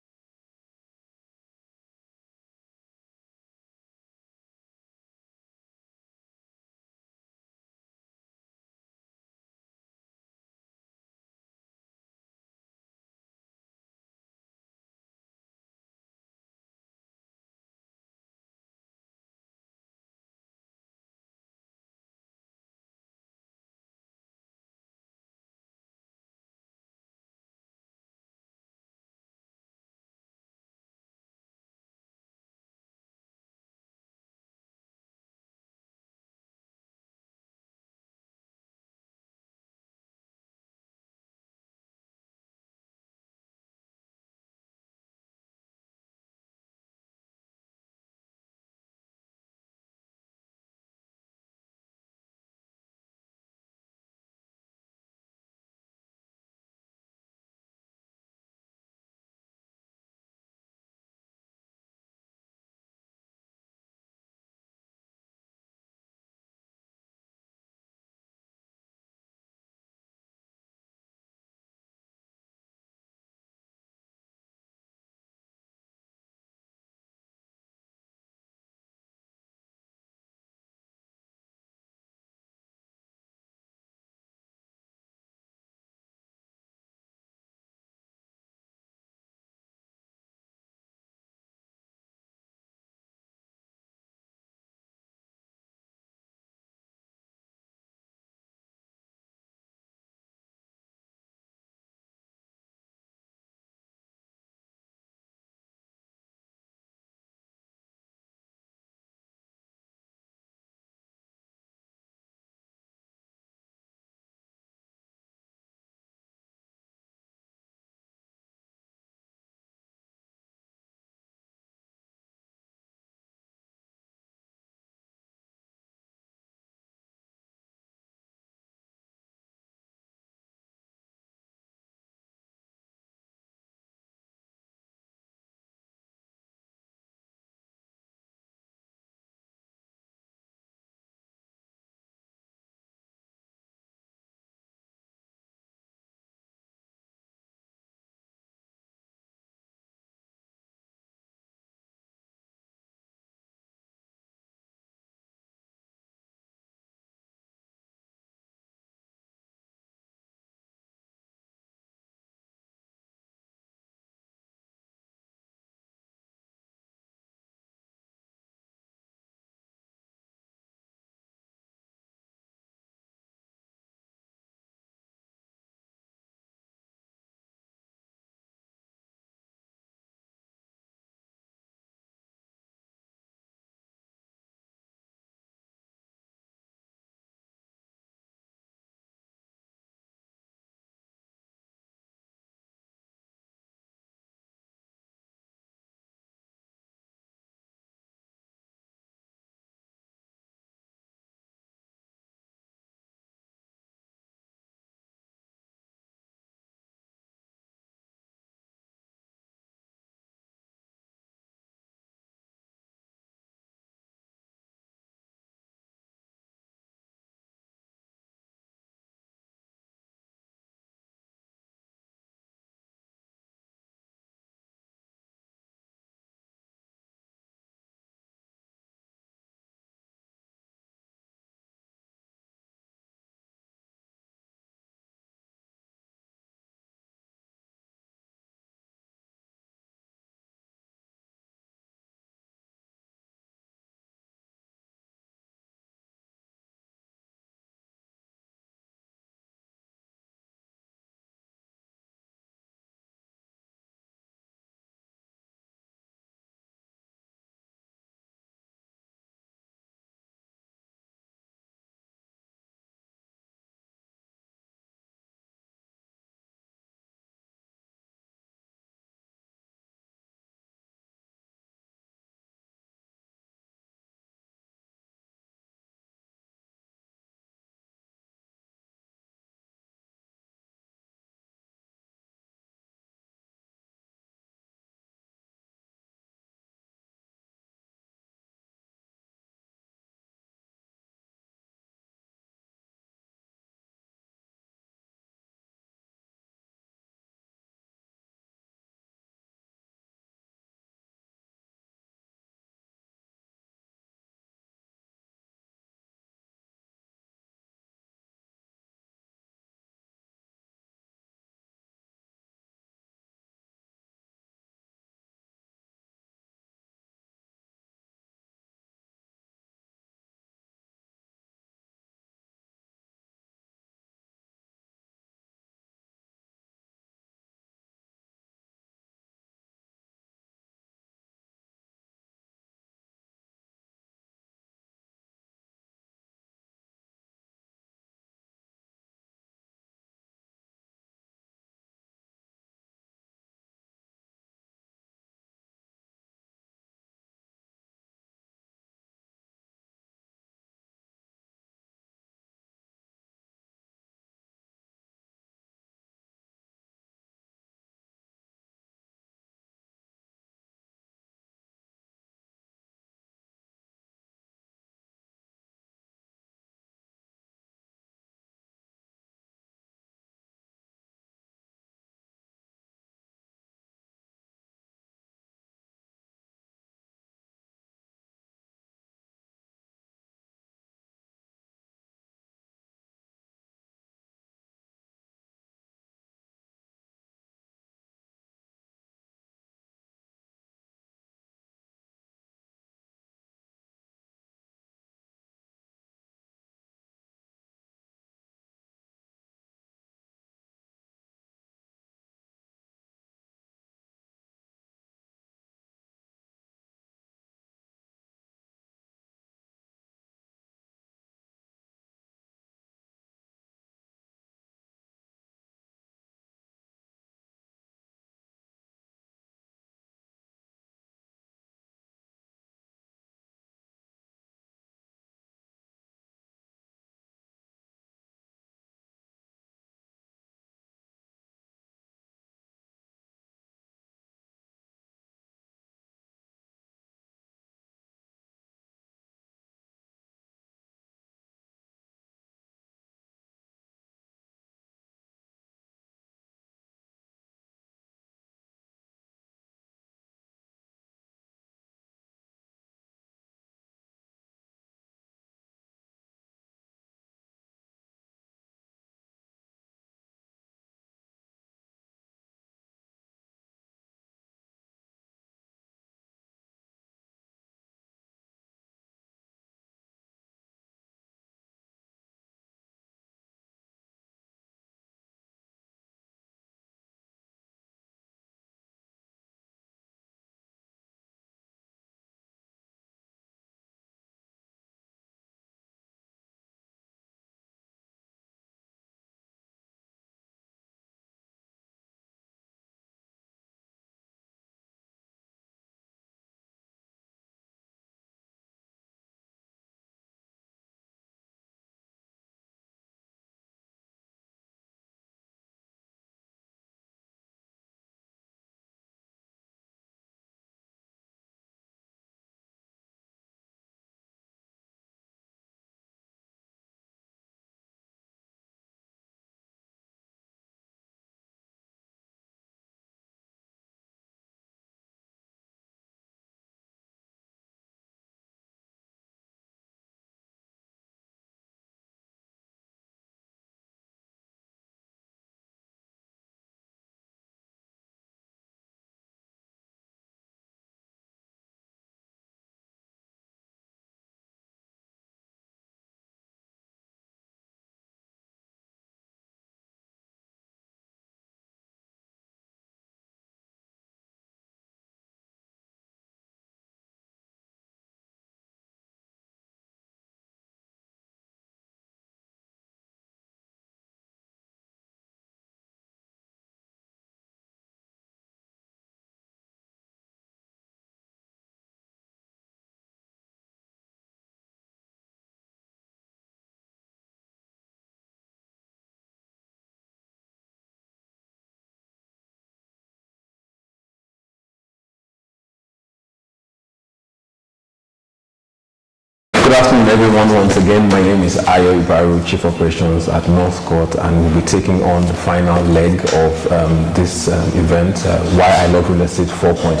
afternoon, everyone. Once again, my name is Ayo Ibaru, Chief Operations at Northcourt, and we'll be taking on the final leg of this event, Why I Love Real Estate 4.0,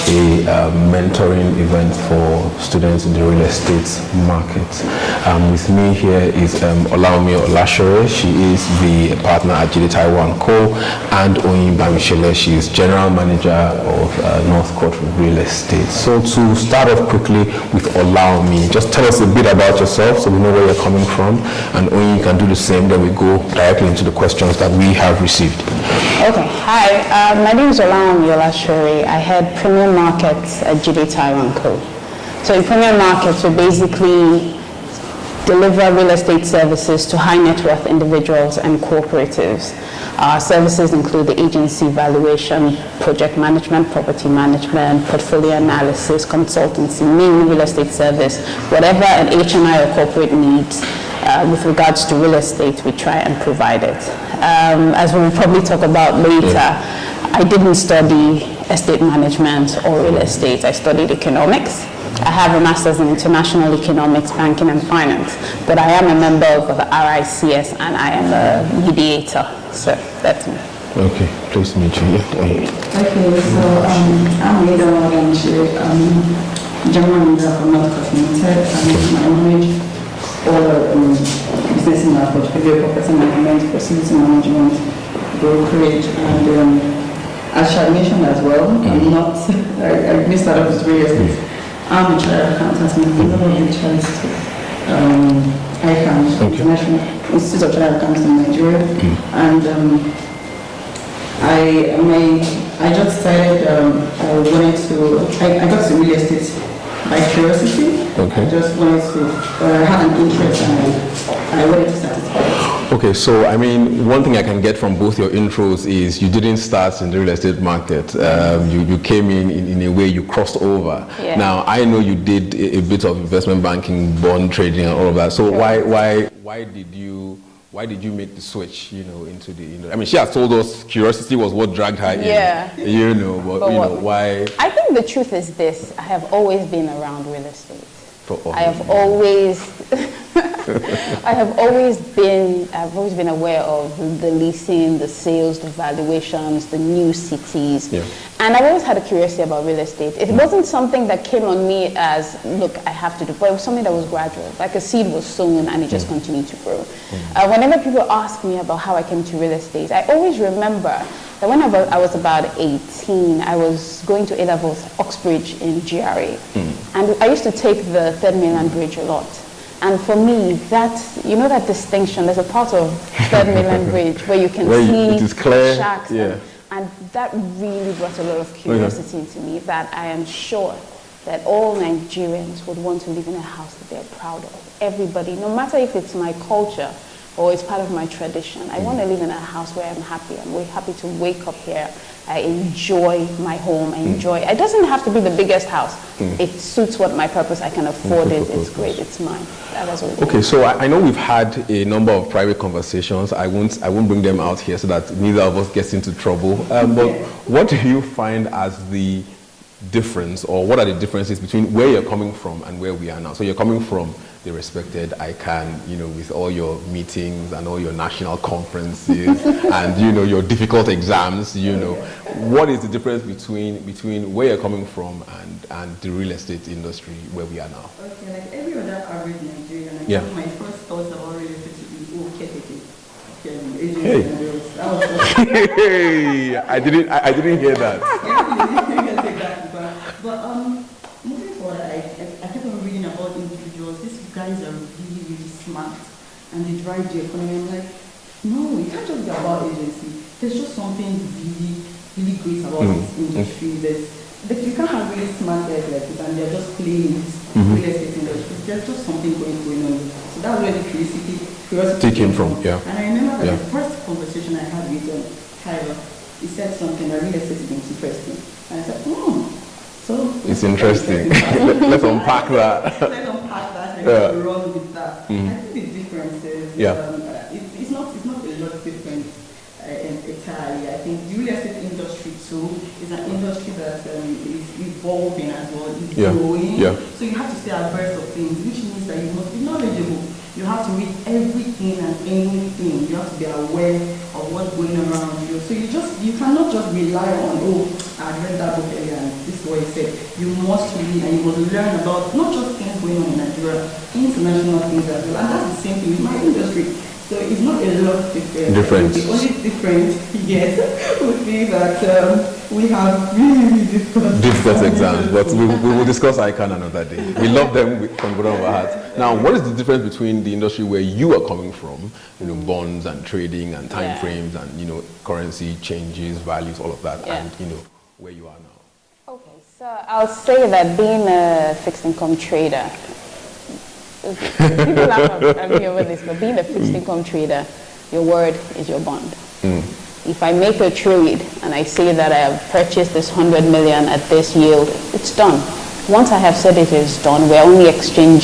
a mentoring event for students in the real estate market. With me here is Olaomi Olashere. She is the partner at Jide Taiwan Co. and Oyin Bamishele. She is General Manager of Northcourt Real Estate. So to start off quickly with Olaomi, just tell us a bit about yourself so we know where you're coming from, and Oyin can do the same, then we go directly into the questions that we have received. Okay, hi, my name is Olaomi Olashere. I head Premium Markets at Jide Taiwan Co. So in Premium Markets, we basically deliver real estate services to high net worth individuals and cooperatives. Our services include the agency valuation, project management, property management, portfolio analysis, consultancy, mainly real estate service. Whatever an HNI or corporate needs with regards to real estate, we try and provide it. As we will probably talk about later, I didn't study estate management or real estate. I studied economics. I have a master's in international economics, banking and finance, but I am a member of the RICS and I am a mediator, so that's me. Okay, pleased to meet you. Okay, so I'm Ada Waganchi, General Manager for Northcourt Limited, and I manage all the business in our portfolio, property management, facility management, brokerage, and as Shad mentioned as well, I'm not, I missed out of this real estate. I'm a chartered accountant, I'm a member of the Generalist, ICANN, International Institute of Chartered Accountants in Nigeria, and I just started, I got to real estate by curiosity. I just wanted to, I had an interest and I wanted to satisfy it. Okay, so I mean, one thing I can get from both your intros is you didn't start in the real estate market. You came in a way, you crossed over. Yeah. Now, I know you did a bit of investment banking, bond trading, and all of that. So why did you make the switch, into the, I mean, she has told us curiosity was what dragged her in, but why? I think the truth is this, I have always been around real estate. I have always I've always been aware of the leasing, the sales, the valuations, the new cities. Yeah. And I've always had a curiosity about real estate. It wasn't something that came on me as, look, I have to do, but it was something that was gradual. Like a seed was sown and it just continued to grow. Whenever people ask me about how I came to real estate, I always remember that when I was about 18, I was going to A-levels Oxbridge in GRA. And I used to take the 3rd Mainland Bridge a lot. And for me, that distinction, there's a part of 3rd Mainland Bridge where you can see it is clear. shacks. And that really brought a lot of curiosity into me, that I am sure that all Nigerians would want to live in a house that they're proud of. Everybody, no matter if it's my culture or it's part of my tradition, I want to live in a house where I'm happy. I'm happy to wake up here. I enjoy my home. It doesn't have to be the biggest house. It suits what my purpose. I can afford it. It's great. It's mine. That's what okay, so I know we've had a number of private conversations. I won't bring them out here so that neither of us gets into trouble. But what do you find as the difference, or what are the differences between where you're coming from and where we are now? So you're coming from the respected ICANN, with all your meetings and all your national conferences and, your difficult exams, What is the difference between where you're coming from and the real estate industry where we are now? Okay, like every other average Nigerian, my first thoughts about real estate would be, Hey, I didn't hear that. But moving forward, I kept on reading about individuals. These guys are really, really smart, and they drive the economy. I'm like, no, it can't just be about agency. There's just something really, really great about this industry. You can't have really smart guys like this, and they're just playing this real estate industry. There's just something going on. So that's where the curiosity came from. Yeah. And I remember that the first conversation I had with Tyler, he said something that real estate is interesting. And I said, so it's interesting. Let's unpack that. Let's unpack that and run with that. I think the difference is it's not a lot different. entirely. I think the real estate industry too is an industry that is evolving as well, is growing. Yeah. So you have to stay abreast of things, which means that you must be knowledgeable. You have to read everything and anything. You have to be aware of what's going around you. So you cannot just rely on, oh, I read that book earlier and this is what it said. You must read and you must learn about not just things going on in Nigeria, international things as well. And that's the same thing with my industry. So it's not a lot different. The only difference, yes, would be that we have really difficult exams, but we will discuss ICANN another day. We love them from the bottom of our hearts. Now, what is the difference between the industry where you are coming from, bonds and trading and time frames and, currency changes, values, all of that, and, where you are now? Okay, so I'll say that being a fixed income trader, people laugh at me over this, but being a fixed income trader, your word is your bond. If I make a trade and I say that I have purchased this 100 million at this yield, it's done. Once I have said it is done, we're only exchanging